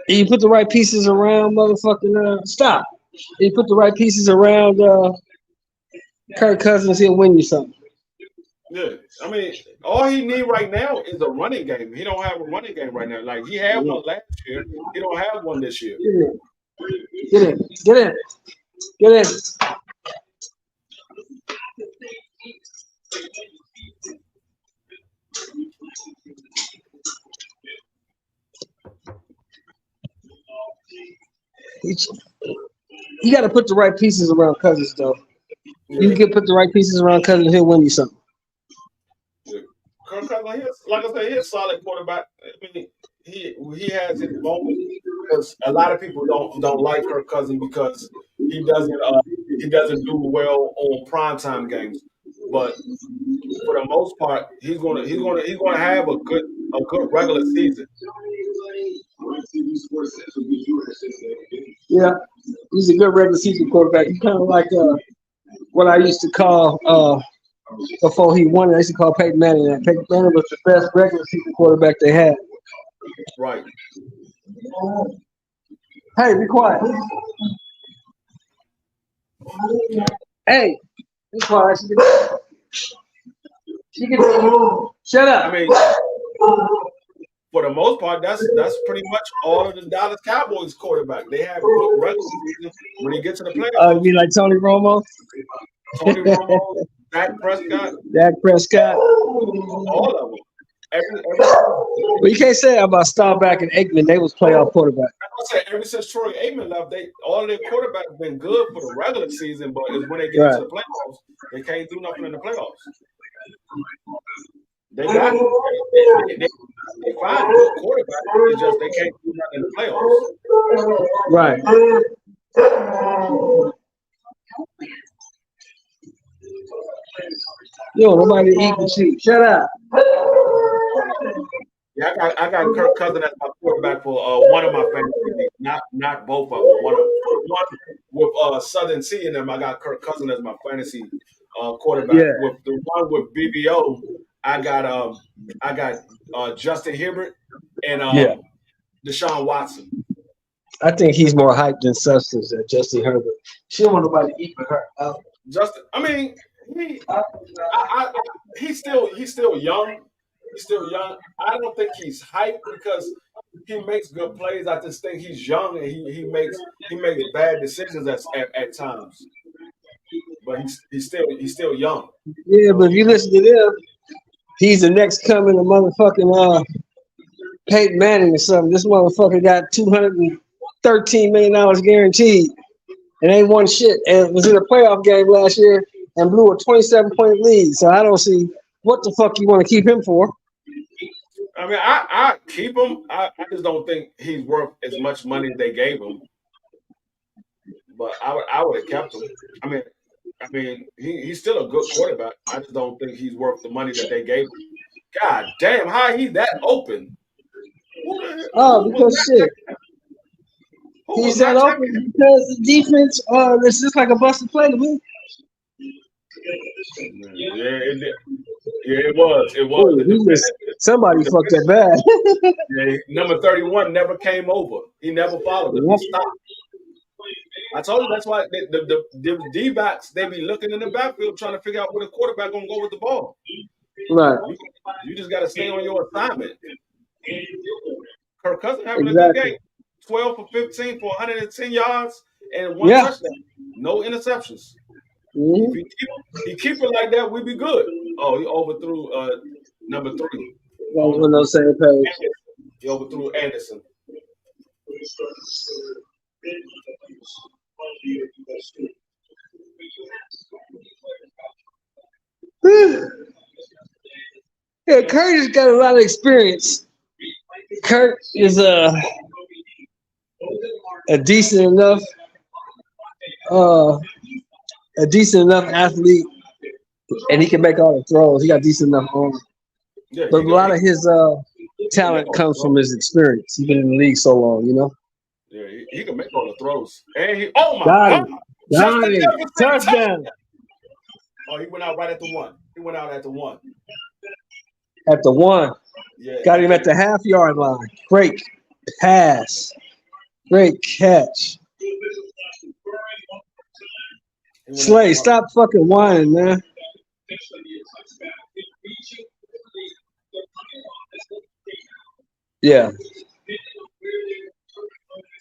you put the right pieces around motherfucking stop. You put the right pieces around Kirk Cousins, he'll win you something. Yeah, I mean, all he need right now is a running game. He don't have a running game right now. Like he had one last year, he don't have one this year. Get in. You got to put the right pieces around Cousins, though. Yeah. You can put the right pieces around Cousins, he'll win you something. Yeah. Kirk Cousins, like I said, he's a solid quarterback. I mean, he has his moments because a lot of people don't like Kirk Cousins because he doesn't do well on primetime games. But for the most part, he's gonna have a good regular season. Yeah, he's a good regular season quarterback. He's kind of like what I used to call before he won it. I used to call Peyton Manning that. Peyton Manning was the best regular season quarterback they had. Right. Hey, be quiet. Hey, be quiet. She can shut up. I mean, for the most part, that's pretty much all of the Dallas Cowboys quarterback. They have good regular season. When they get to the playoffs, You mean like Tony Romo? Tony Romo, Dak Prescott, Dak Prescott. all of them. Well, you can't say that about Staubach and Aikman. They was playoff quarterback. I said ever since Troy Aikman left, all of their quarterbacks been good for the regular season, but it's when they get into the playoffs, they can't do nothing in the playoffs. They got they find good quarterbacks. It's just they can't do nothing in the playoffs. Right. Yo, nobody eat the sheep. Shut up. Yeah, I got Kirk Cousins as my quarterback for one of my fantasy leagues, not both of them. One with Southern Sea in them, I got Kirk Cousins as my fantasy quarterback. Yeah. With the one with BBO, I got Justin Herbert and Deshaun Watson. I think he's more hyped than substance than Justin Herbert. She don't want nobody to eat with her. Justin, I mean, he's still young. He's still young. I don't think he's hyped because he makes good plays. I just think he's young and he makes bad decisions at times. But he's still young. Yeah, but if you listen to them, he's the next coming of motherfucking Peyton Manning or something. This motherfucker got $213 million guaranteed and ain't won shit. And was in a playoff game last year and blew a 27-point lead. So I don't see what the fuck you want to keep him for. I mean, I keep him. I just don't think he's worth as much money as they gave him. But I would have kept him. I mean, he's still a good quarterback. I just don't think he's worth the money that they gave him. God damn, how he that open? Because shit. He's that open because the defense, it's just like a busted play to me. Yeah, it was. Ooh, somebody fucked that bad. Yeah, number 31 never came over. He never followed him. He stopped. I told you that's why the D-backs, they be looking in the backfield trying to figure out where the quarterback going to go with the ball. Right. You just got to stay on your assignment. Kirk Cousins having a good game. 12 for 15 for 110 yards and one touchdown. No interceptions. Mm-hmm. If he keep it like that, we'd be good. Oh, he overthrew number 3. On those same page. He overthrew Anderson. Yeah, Kurt has got a lot of experience. Kurt is a decent enough athlete, and he can make all the throws. He got decent enough arm. Yeah, but a lot of his talent comes from his experience. He's been in the league so long, you know. Yeah, he can make all the throws. And God! Touchdown! Oh, he went out right at the 1. He went out at the 1. At the 1. Yeah. Got him at the half-yard line. Great pass. Great catch. Slay, stop fucking whining, man. Yeah.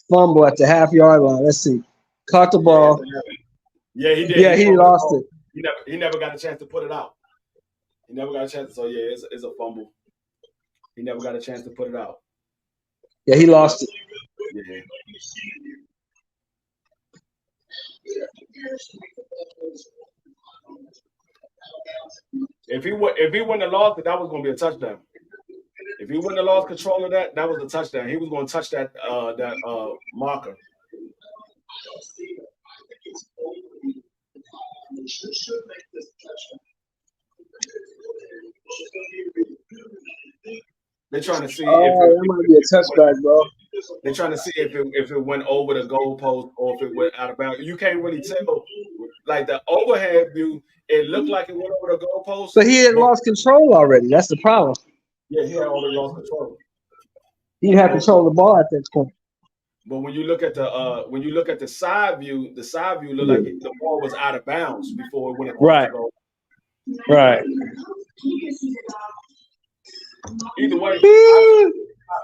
Fumble at the half-yard line. Let's see. Caught the ball. Yeah, he did. Yeah, he lost it. He never got a chance to put it out. He never got a chance. So, yeah, it's a fumble. He never got a chance to put it out. Yeah, he lost it. Yeah. If he wouldn't have lost it, that was going to be a touchdown. If he wouldn't have lost control of that, that was a touchdown. He was going to touch that marker. They're trying to see that might be a touchback, bro. They're trying to see if it went over the goalpost or if it went out of bounds. You can't really tell. Like the overhead view, it looked like it went over the goalpost. But he had lost control already. That's the problem. Yeah, he had already lost control. He had control of the ball at that point. But when you look at the side view, looked like the ball was out of bounds before it went across the goal. Right. Either way,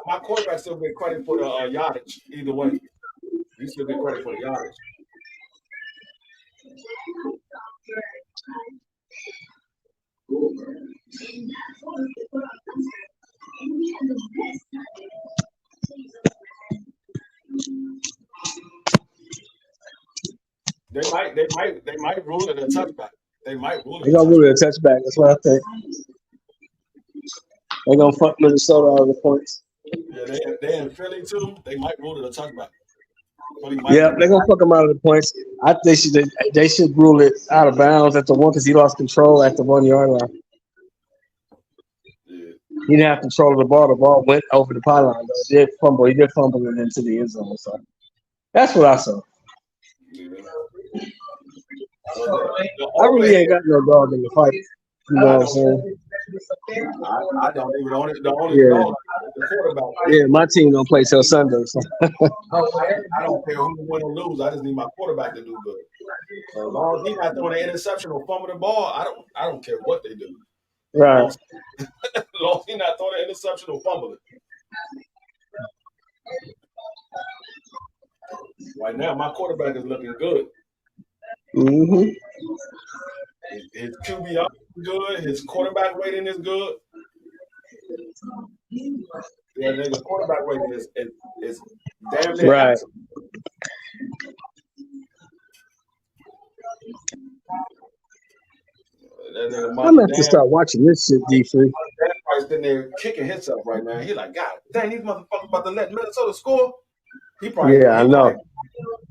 my quarterback still get credit for the yardage. Either way, he still get credit for the yardage. They might rule it a touchback. They might rule it. They're gonna rule it a touchback. That's what I think. They're gonna fuck Minnesota out of the points. Yeah, they in Philly too. They might rule it a touchback. Yeah, they're gonna fuck him out of the points. I think they should rule it out of bounds at the one because he lost control at the 1 yard line. Yeah. He didn't have control of the ball. The ball went over the pylon. He did fumble it into the end zone. So that's what I saw. Yeah. I really ain't got no dog in the fight. You know what I'm saying? I don't even own it. The only dog, the quarterback. Yeah, my team don't play till Sunday. So. I don't care who win or lose. I just need my quarterback to do good. So as long as he's not throwing an interception or fumbling the ball, I don't care what they do. Right. As long as he's not throwing an interception or fumbling. Right now, my quarterback is looking good. Mm-hmm. His QBR is good. His quarterback rating is good. Yeah, the quarterback rating is damn near right. excellent. I'm gonna have to start watching this shit, D3. That sitting there kicking himself right now. He like, God dang, these motherfuckers about to let Minnesota score. He probably, I know.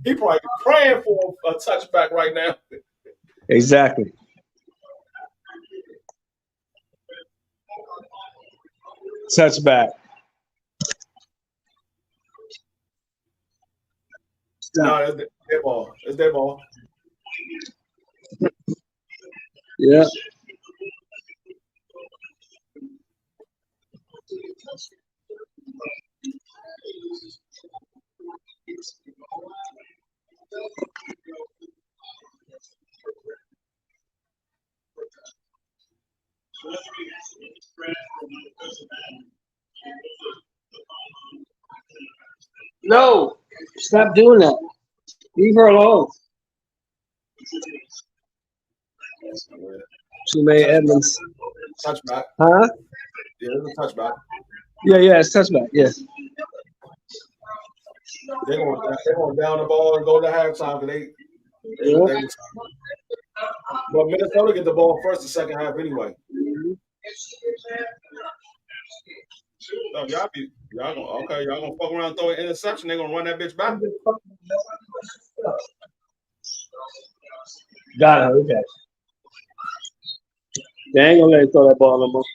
He probably praying for a touchback right now. Exactly. Touchback. No, it's their ball. It's their ball. Yeah. No, stop doing that. Leave her alone. Tremaine Edmonds. Touchback. Huh? Yeah, it's a touchback. Yeah, it's touchback. Yeah. They're going down the ball and go to halftime because they but Minnesota get the ball first the second half anyway. So y'all gonna fuck around and throw an interception, they're gonna run that bitch back. Got it, okay. They ain't gonna let him throw that ball no more.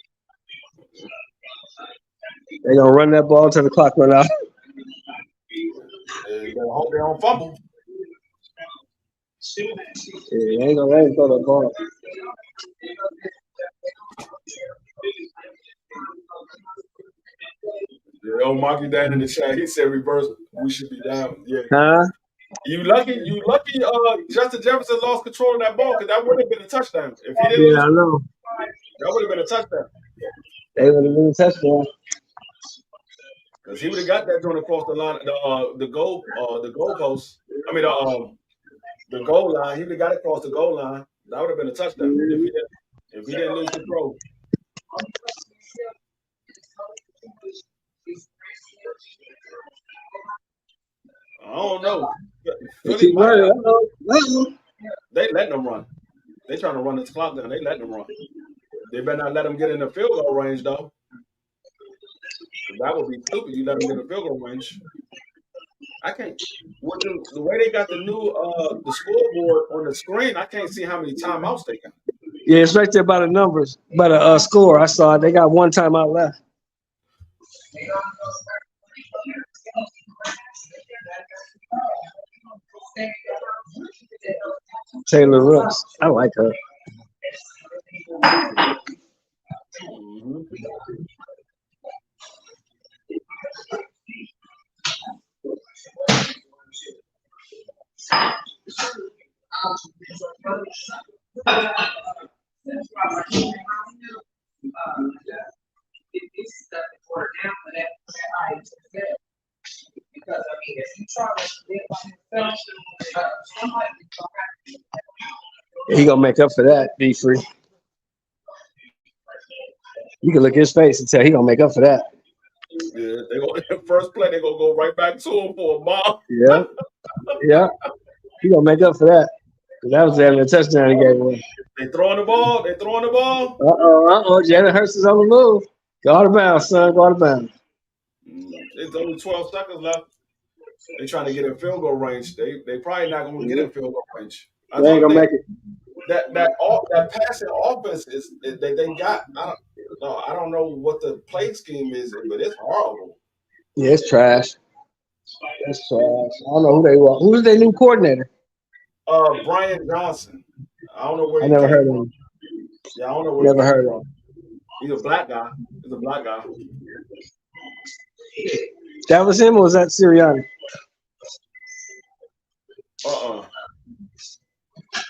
They gonna run that ball until the clock run out. They hope they don't fumble. Yeah, they ain't gonna let him throw that ball. Yeah, old Marky down in the chat, he said reverse. We should be down. Yeah. Huh? You lucky. Justin Jefferson lost control of that ball because that would have been a touchdown. If he didn't lose, I know. That would have been a touchdown. They would have been a touchdown. Because he would have got that joint across the line, the goal post. I mean the goal line. He would have got it across the goal line. That would have been a touchdown if he didn't lose control. I don't know. Philly they letting them run. They trying to run this clock down. They letting them run. They better not let them get in the field goal range though. That would be stupid. You let them get a field goal range. I can't. The way they got the new the scoreboard on the screen, I can't see how many timeouts they got. Yeah, it's right there by the numbers, by the score. I saw it. They got one timeout left. Taylor Rooks. I like her. Mm-hmm. He gonna make up for that, be free. You can look at his face and tell he gonna make up for that. Yeah, they go the first play. They gonna go right back to him for a bomb. Yeah, yeah. He gonna make up for that. That was having a touchdown he gave away. They throwing the ball. They throwing the ball. Jalen Hurts is on the move. Go out of bounds, son. Go out of bounds. It's only 12 seconds left. They trying to get in field goal range. They probably not gonna get in field goal range. They ain't gonna make it. That passing offense is they got. I don't know what the play scheme is, but it's horrible. Yeah, it's trash. It's trash. I don't know who they were. Who's their new coordinator? Brian Johnson. I don't know where I he never came heard from. of him. Yeah, I don't know where Never he came heard of from. him. He's a black guy. He's a black guy. That was him, or was that Sirianni?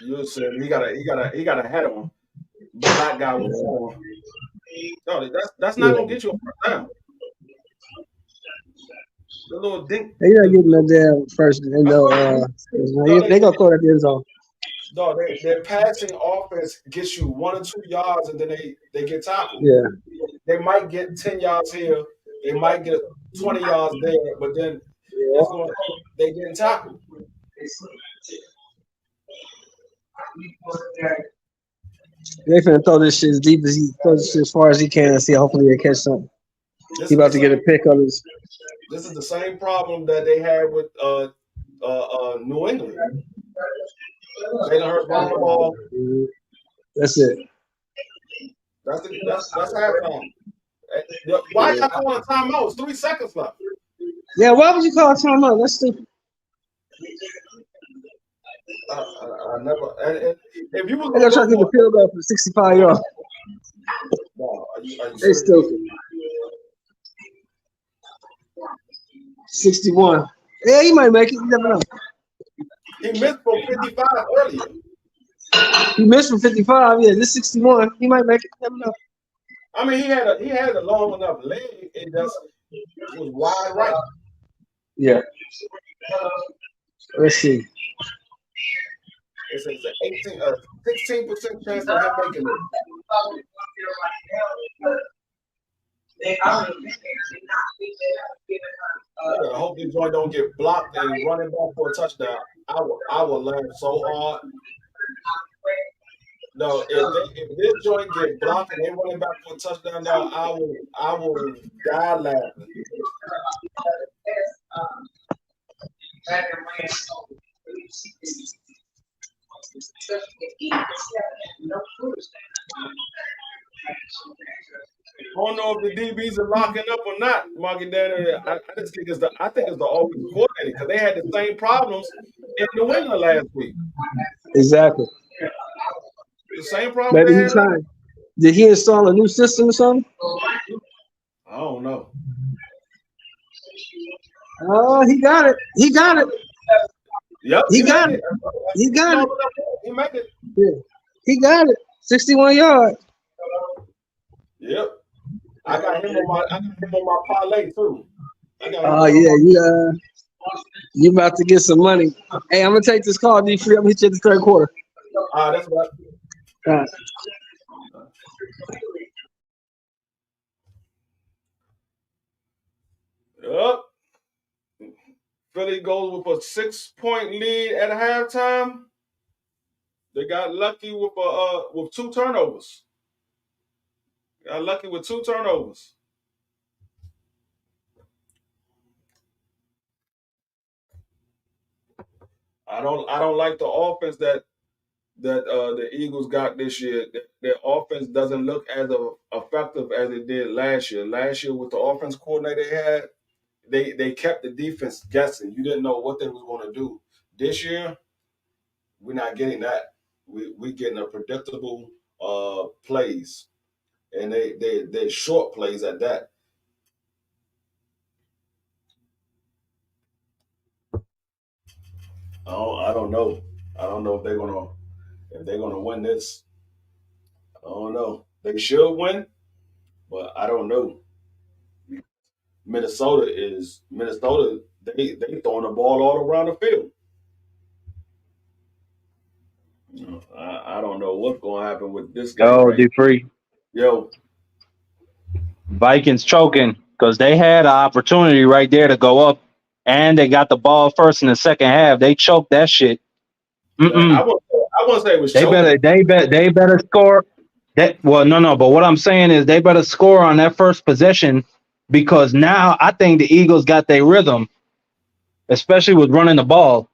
You said he got a hat on. Black guy with on. No, that's not gonna get you a first down. The little dink. They not getting no damn first. They gonna throw that end zone. No, their passing offense gets you 1 or 2 yards, and then they get tackled. Yeah. They might get 10 yards here. They might get 20 yards there, but then they getting tackled. They finna throw this shit as deep as he throws this shit as far as he can and see. Hopefully they catch something. He about to get a pick on his. This is the same problem that they had with New England. Jalen Hurts running the ball. That's it. That's halftime. Why y'all calling a timeout? It's 3 seconds left. Yeah, why would you call a timeout? That's stupid. I never. And if you was They're trying to get the field goal for 65 yards. No, are you they stupid. 61. Yeah, he might make it. You never know. He missed from 55 earlier. He missed from 55. Yeah, this 61. He might make it. You never know. I mean, he had a long enough leg. It just was wide right. Yeah. Let's see. It's an 16% chance of him making it. I hope this joint don't get blocked and running back for a touchdown. I will laugh so hard. No, if this joint get blocked and they running back for a touchdown, now I will die laughing. I don't know if the DBs are locking up or not, Marky Danny. I just think it's the offensive coordinator because they had the same problems in New England last week. Exactly. The same problem. Maybe he's trying. Did he install a new system or something? I don't know. Oh, he got it. He got it. Yep, he got it. He got it. He made it. Yeah. He got it. 61 yards. Yep. I got him on my parlay too. Oh yeah, you about to get some money. Hey, I'm gonna take this call, D free. I'm gonna hit you at the third quarter. That's what. All right. Yep. Philly goes with a 6-point lead at halftime. They got lucky with 2 turnovers. Got lucky with 2 turnovers. I don't like the offense that the Eagles got this year. Their offense doesn't look as effective as it did last year. Last year with the offense coordinator they had, they kept the defense guessing. You didn't know what they was going to do. This year, we're not getting that. We getting a predictable plays, and they short plays at that. I don't know. I don't know if they're gonna win this. I don't know. They should win, but I don't know. Minnesota. They throwing the ball all around the field. I don't know what's going to happen with this game Yo, right. D3, Yo, Vikings choking because they had an opportunity right there to go up, and they got the ball first in the second half. They choked that shit. I Mm-mm. won't. I won't say it was They choking. better, they better score. That well, no. But what I'm saying is they better score on that first possession because now I think the Eagles got their rhythm, especially with running the ball.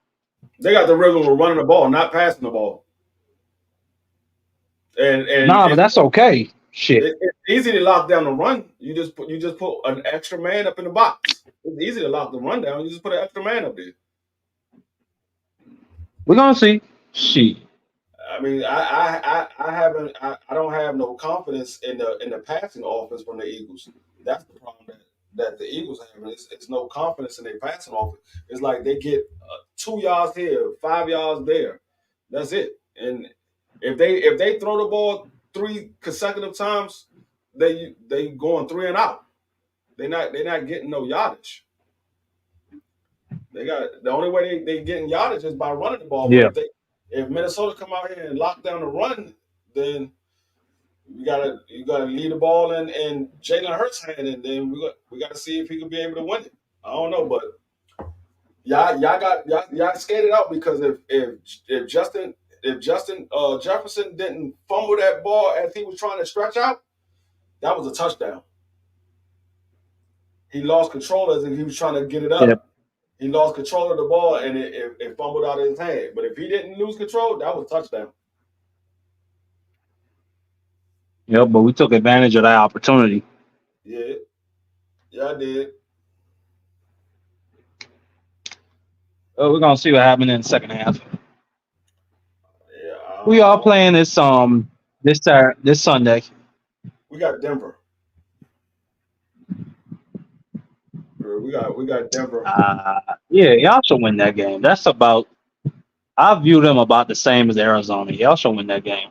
They got the rhythm of running the ball, not passing the ball, and Nah, but that's okay. Shit, it's easy to lock down the run. You just put an extra man up in the box. It's easy to lock the run down. You just put an extra man up there. we're gonna see. Shit. I mean, I don't have no confidence in the passing offense from the Eagles. That's the problem that the Eagles have. It's no confidence in their passing offense. It's like they get 2 yards here, 5 yards there. That's it. And if they throw the ball three consecutive times, they going three and out. They're not getting no yardage. They got the only way they getting yardage is by running the ball. But Yeah. if Minnesota come out here and lock down the run, then you gotta lead the ball in Jalen Hurts' hand, and then we gotta see if he can be able to win it. I don't know, but y'all skated out because if Justin Jefferson didn't fumble that ball as he was trying to stretch out, that was a touchdown. He lost control as he was trying to get it Yep. up. He lost control of the ball and it fumbled out of his hand. But if he didn't lose control, that was a touchdown. Yep. But we took advantage of that opportunity. Yeah, yeah, I did. We're gonna see what happens in the second half. Yeah, We are playing this Sunday. we got Denver. We got Denver. Yeah, y'all should win that game. That's about. I view them about the same as Arizona. Y'all should win that game.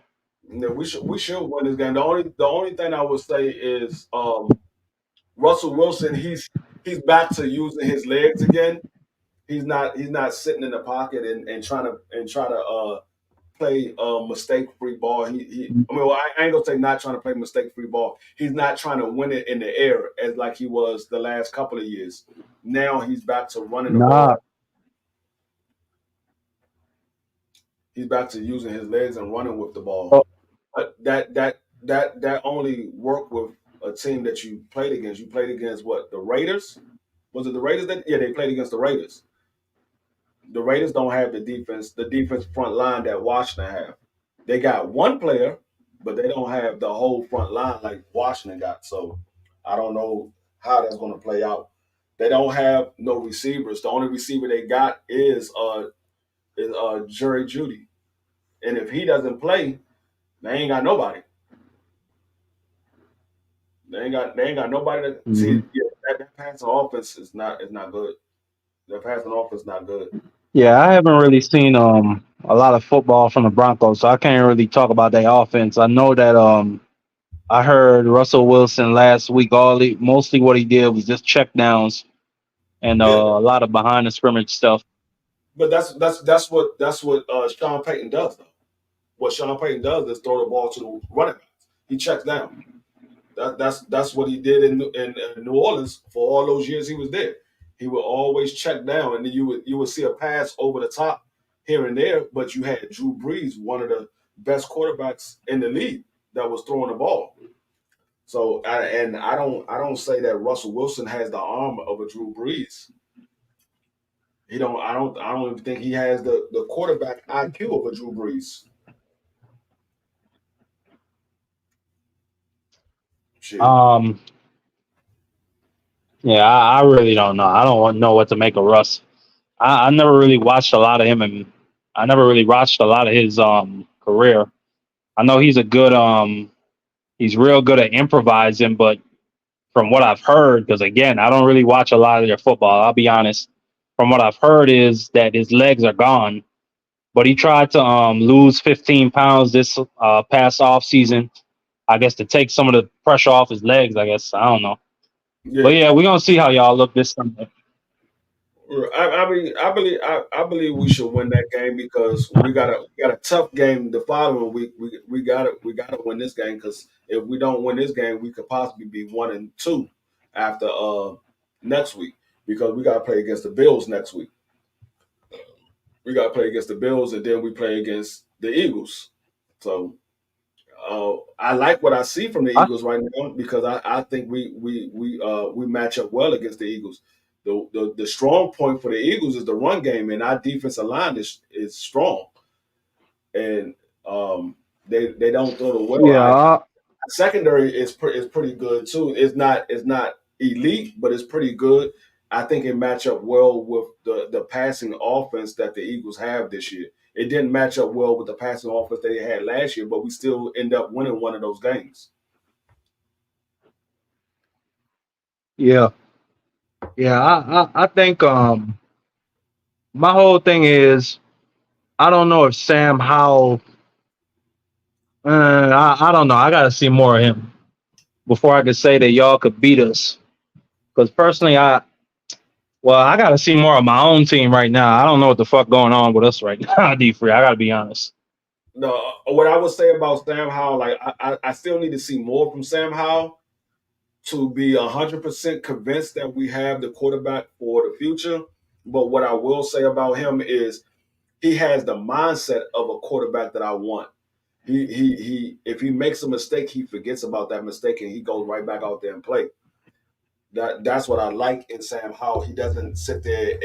No, we should win this game. The only thing I would say is Russell Wilson. He's back to using his legs again. He's not sitting in the pocket and trying to play mistake free ball. I mean, well, I ain't gonna say not trying to play mistake free ball. He's not trying to win it in the air as like he was the last couple of years. Now he's back to running the Nah. ball. He's back to using his legs and running with the ball. Oh, But that only worked with a team that you played against. You played against what? The Raiders? Was it the Raiders that? Yeah, they played against the Raiders. The Raiders don't have the defense front line that Washington have. They got one player, but they don't have the whole front line like Washington got. So I don't know how that's going to play out. They don't have no receivers. The only receiver they got is Jerry Judy, and if he doesn't play, they ain't got nobody. They ain't got nobody to see. mhm. Yeah, that passing offense is not good. That passing offense is not good. Yeah, I haven't really seen a lot of football from the Broncos, so I can't really talk about their offense. I know that I heard Russell Wilson last week. Mostly what he did was just check downs and Yeah, a lot of behind the scrimmage stuff. but that's what Sean Payton does though. What Sean Payton does is throw the ball to the running backs. He checks down. That's what he did in New Orleans for all those years he was there. He would always check down, and then you would see a pass over the top here and there. But you had Drew Brees, one of the best quarterbacks in the league, that was throwing the ball. So I don't say that Russell Wilson has the arm of a Drew Brees. He don't. I don't. I don't even think he has the quarterback IQ of a Drew Brees. Shit. Um, yeah, I really don't know. I don't know what to make of Russ. I never really watched a lot of him, and I never really watched a lot of his career. I know he's a good he's real good at improvising, but from what I've heard, because again, I don't really watch a lot of their football. I'll be honest. From what I've heard is that his legs are gone, but he tried to lose 15 pounds this past off season. I guess to take some of the pressure off his legs. I guess I don't know, but Yeah. yeah, we're gonna see how y'all look this Sunday. I mean, I believe we should win that game because we got a tough game the following week. We gotta win this game because if we don't win this game, we could possibly be 1-2 after next week because we gotta play against the Bills next week. We gotta play against the Bills and then we play against the Eagles. So I like what I see from the I, Eagles right now because I think we match up well against the Eagles. The strong point for the Eagles is the run game, and our defensive line is strong, and they don't throw the well. yeah, Our I, secondary is pretty good too. It's not elite, but it's pretty good. I think it match up well with the passing offense that the Eagles have this year. It didn't match up well with the passing offense they had last year, but we still end up winning one of those games. yeah, yeah. I think my whole thing is I don't know if Sam Howell. I don't know. I got to see more of him before I could say that y'all could beat us. Because personally, I got to see more of my own team right now. I don't know what the fuck going on with us right now, D free. I got to be honest. No, what I would say about Sam Howell, like I still need to see more from Sam Howell to be 100% convinced that we have the quarterback for the future. But what I will say about him is he has the mindset of a quarterback that I want. He if he makes a mistake, he forgets about that mistake and he goes right back out there and play. That's what I like in Sam Howell. He doesn't sit there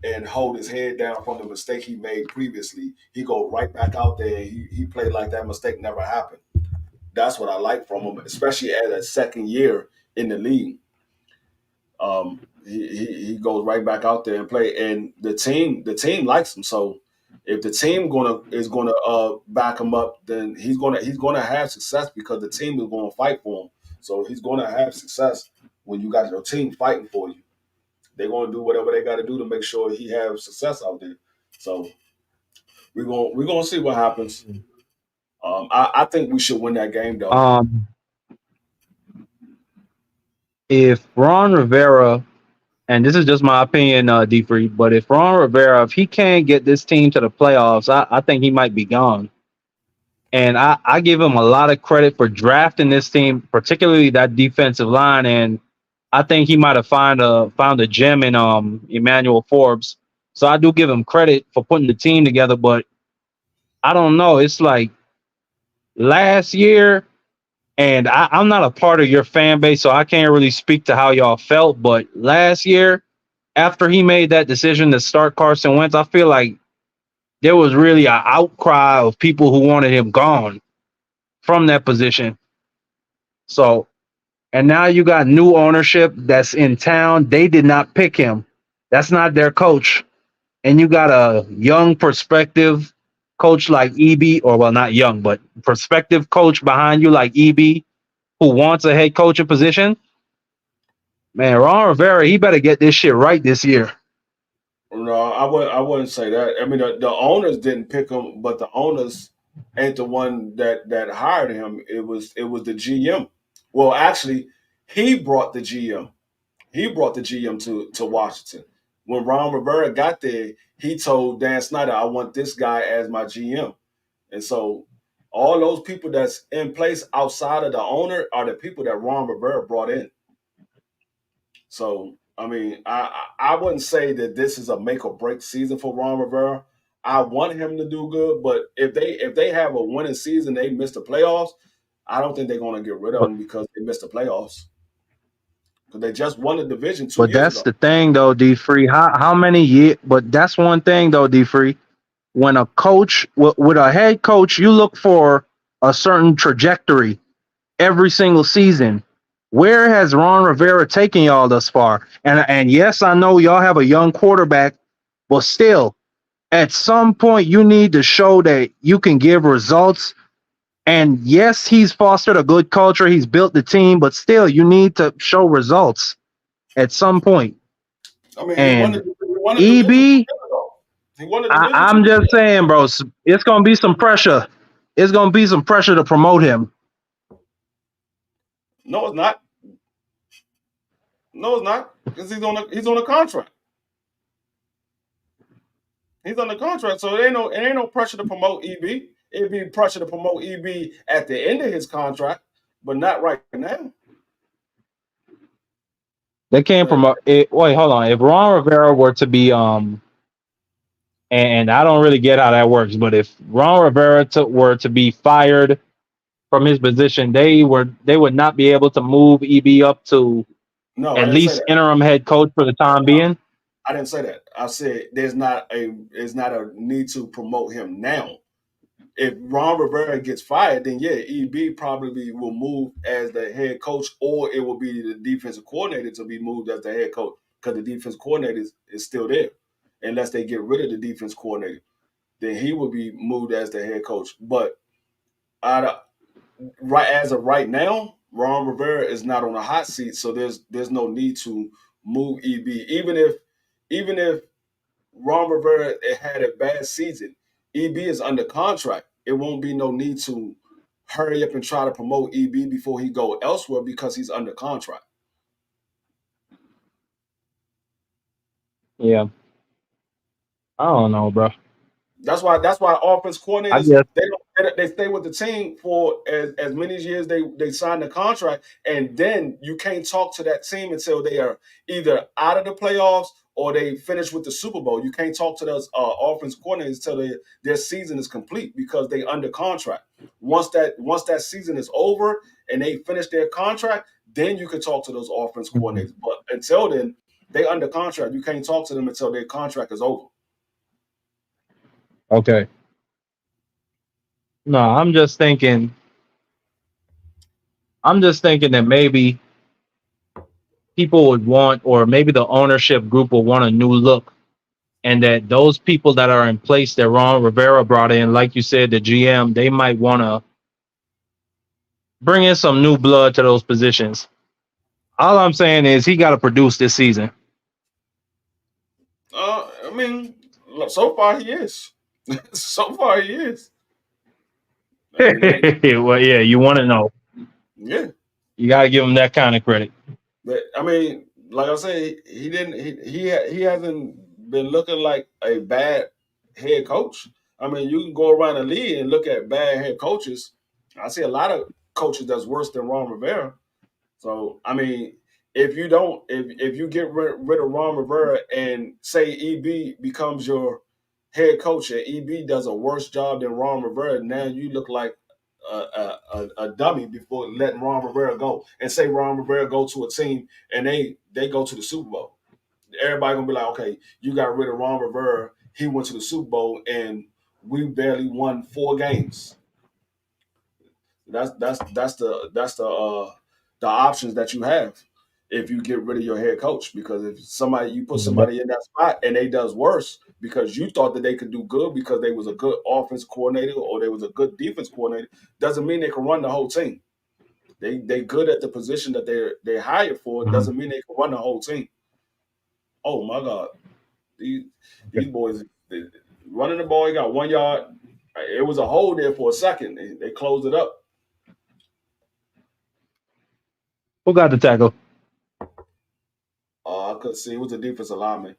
and hold his head down from the mistake he made previously. He go right back out there and he played like that mistake never happened. That's what I like from him, especially at a second year in the league. He goes right back out there and play, and the team likes him. So if the team is gonna back him up, then he's gonna have success because the team is gonna fight for him. So he's gonna have success when you got your team fighting for you. They're gonna do whatever they got to do to make sure he has success out there. So we're gonna see what happens. I think we should win that game though. Um, if Ron Rivera, and this is just my opinion, D free, but if Ron Rivera, if he can't get this team to the playoffs, I think he might be gone. And I give him a lot of credit for drafting this team, particularly that defensive line. And I think he might have found a gem in Emmanuel Forbes. So I do give him credit for putting the team together, but I don't know. It's like last year, and I'm not a part of your fan base, so I can't really speak to how y'all felt. But last year, after he made that decision to start Carson Wentz, I feel like there was really an outcry of people who wanted him gone from that position. So, and now you got new ownership that's in town. They did not pick him. That's not their coach. And you got a young prospective coach like EB, or well, not young, but prospective coach behind you like EB who wants a head coaching position. Man, Ron Rivera, he better get this shit right this year. No, I wouldn't say that. I mean, the owners didn't pick him, but the owners ain't the one that hired him. It was the GM. Well, actually, he brought the GM. He brought the GM to Washington. When Ron Rivera got there, he told Dan Snyder, "I want this guy as my GM." And so, all those people that's in place outside of the owner are the people that Ron Rivera brought in. So I mean, I wouldn't say that this is a make or break season for Ron Rivera. I want him to do good, but if they have a winning season, they miss the playoffs. I don't think they're going to get rid of But him because they missed the playoffs. because they just won the division 2 But years that's ago. the thing, though, D Free. How many years? But that's one thing, though, D Free. When a coach with a head coach, you look for a certain trajectory every single season. Where has Ron Rivera taken y'all thus far? And yes, I know y'all have a young quarterback, but still, at some point, you need to show that you can give results. And yes, he's fostered a good culture. He's built the team, but still, you need to show results at some point. I mean, And he won a division 2 EB, years ago. He won a division two I'm years just ago. saying, bro, it's gonna be some pressure. It's gonna be some pressure to promote him. No, it's not. No, it's not. Because he's on a contract. He's on the contract, so it ain't no pressure to promote EB. It'd be pressure to promote EB at the end of his contract, but not right now. They can't But promote it. Wait, hold on. If Ron Rivera were to be and I don't really get how that works, but if Ron Rivera were to be fired from his position, they would not be able to move EB up to no, I at didn't say least that. interim head coach for the time being. I didn't say that. I said there's not a need to promote him now. If Ron Rivera gets fired, then yeah, EB probably will move as the head coach, or it will be the defensive coordinator to be moved as the head coach because the defense coordinator is still there, unless they get rid of the defense coordinator. Then he will be moved as the head coach. But right as of right now, Ron Rivera is not on a hot seat, so there's no need to move EB. Even if Ron Rivera had a bad season, EB is under contract. It won't be no need to hurry up and try to promote EB before he go elsewhere because he's under contract. Yeah, I don't know, bro. That's why offense I coordinators guess. they stay with the team for as many years they sign the contract, and then you can't talk to that team until they are either out of the playoffs or they finish with the Super Bowl. You can't talk to those offense coordinators until their season is complete because they under contract. Once that season is over and they finish their contract, then you can talk to those offense Mhm. coordinators. But until then, they under contract. You can't talk to them until their contract is over. Okay. No, I'm just thinking. I'm just thinking that maybe people would want, or maybe the ownership group will want a new look, and that those people that are in place that Ron Rivera brought in, like you said, the GM, they might want to bring in some new blood to those positions. All I'm saying is he got to produce this season. I mean, so far he is. So far he is. I mean, Well, yeah, you want to know. yeah. You got to give him that kind of credit. But I mean, like I say, he didn't. He hasn't been looking like a bad head coach. I mean, you can go around the league and look at bad head coaches. I see a lot of coaches that's worse than Ron Rivera. So I mean, if you get rid of Ron Rivera and say EB becomes your head coach and EB does a worse job than Ron Rivera, now you look like a dummy before letting Ron Rivera go. And say Ron Rivera go to a team and they go to the Super Bowl. Everybody gonna be like, okay, you got rid of Ron Rivera. He went to the Super Bowl and we barely won 4 games. That's the options that you have if you get rid of your head coach. Because if you put somebody in that spot and they does worse because you thought that they could do good because they was a good offense coordinator or they was a good defense coordinator, doesn't mean they can run the whole team. They good at the position that they hired for. Mhm. Doesn't mean they can run the whole team. Oh my God, these Okay. these boys running the ball. He got 1 yard. It was a hole there for a second. They closed it up. Who got the tackle? I could see it was a defensive lineman.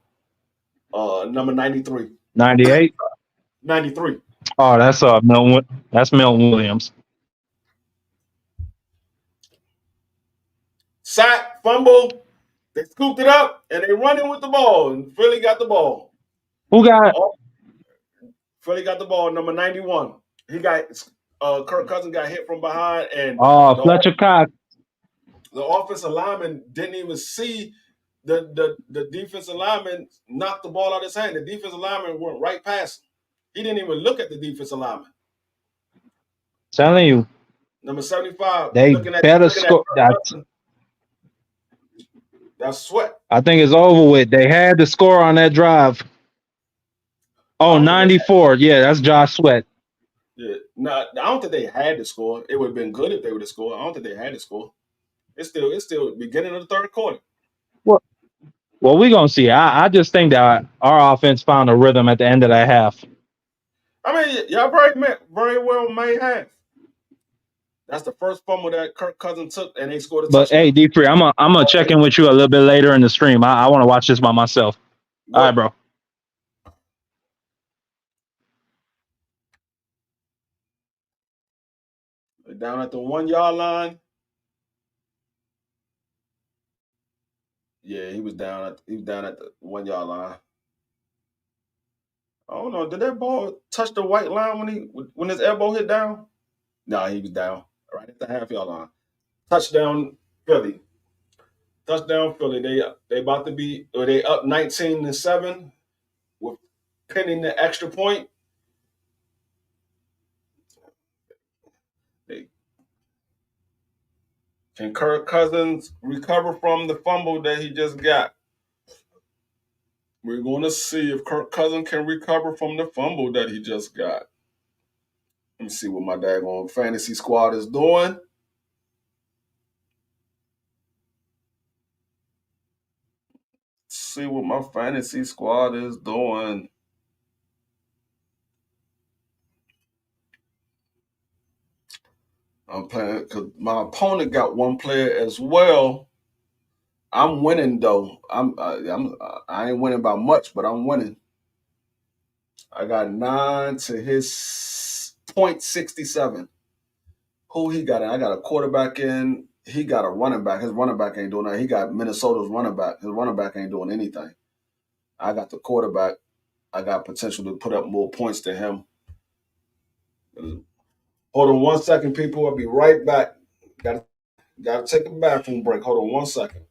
Number 93. 98. 93. Oh, that's Milton. That's Milton Williams. Sack, fumble. They scooped it up and they running with the ball. And Philly got the ball. Who got? Oh, Philly got the ball. Number 91. He got Kirk Cousins got hit from behind, and Oh, the Fletcher Cox. The offensive lineman didn't even see the defensive lineman knock the ball out of his hand. The defensive lineman went right past him. He didn't even look at the defensive lineman. Telling you, Number 75, they better looking at score. that's Sweat. I think it's over with. They had the score on that drive. I Oh, don't think 94. Yeah, that's Josh Sweat. yeah, no, I don't think they had to score. It would have been good if they would have scored. I don't think they had to score. It's still beginning of the third quarter. Well, we're gonna see. I just think that our offense found a rhythm at the end of that half. I mean, y'all very well may have. That's the first fumble that Kirk Cousins took, and they scored a But hey, touchdown. D3, I'm gonna check in with you a little bit later in the stream. I want to watch this by myself. All right, Good. bro. Down at the 1 yard line. Yeah, he was down at the 1 yard line. I don't know. Did that ball touch the white line when his elbow hit down? No, he was down right at the half-yard line. Touchdown Philly. Touchdown Philly. They about to be or they up 19-7 with pinning the extra point. They, can Kirk Cousins recover from the fumble that he just got? We're going to see if Kirk Cousins can recover from the fumble that he just got. Let me see what my daggone fantasy squad is doing. See what my fantasy squad is doing. I'm playing because my opponent got one player as well. I'm winning though. I ain't winning by much, but I'm winning. I got 9 to his .67. Who he got? I got a quarterback in. He got a running back. His running back ain't doing nothing. He got Minnesota's running back. His running back ain't doing anything. I got the quarterback. I got potential to put up more points than him. Hold on 1 second, people. I'll be right back. Gotta take a bathroom break. Hold on 1 second.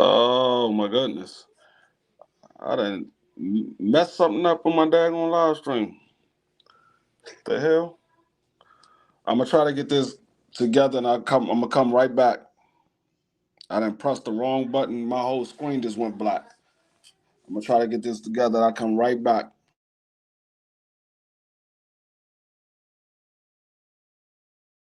Oh my goodness. I done messed something up on my daggone live stream. The hell? I'm gonna try to get this together and I'm gonna come right back. I done pressed the wrong button. My whole screen just went black. I'm gonna try to get this together. I'll come right back.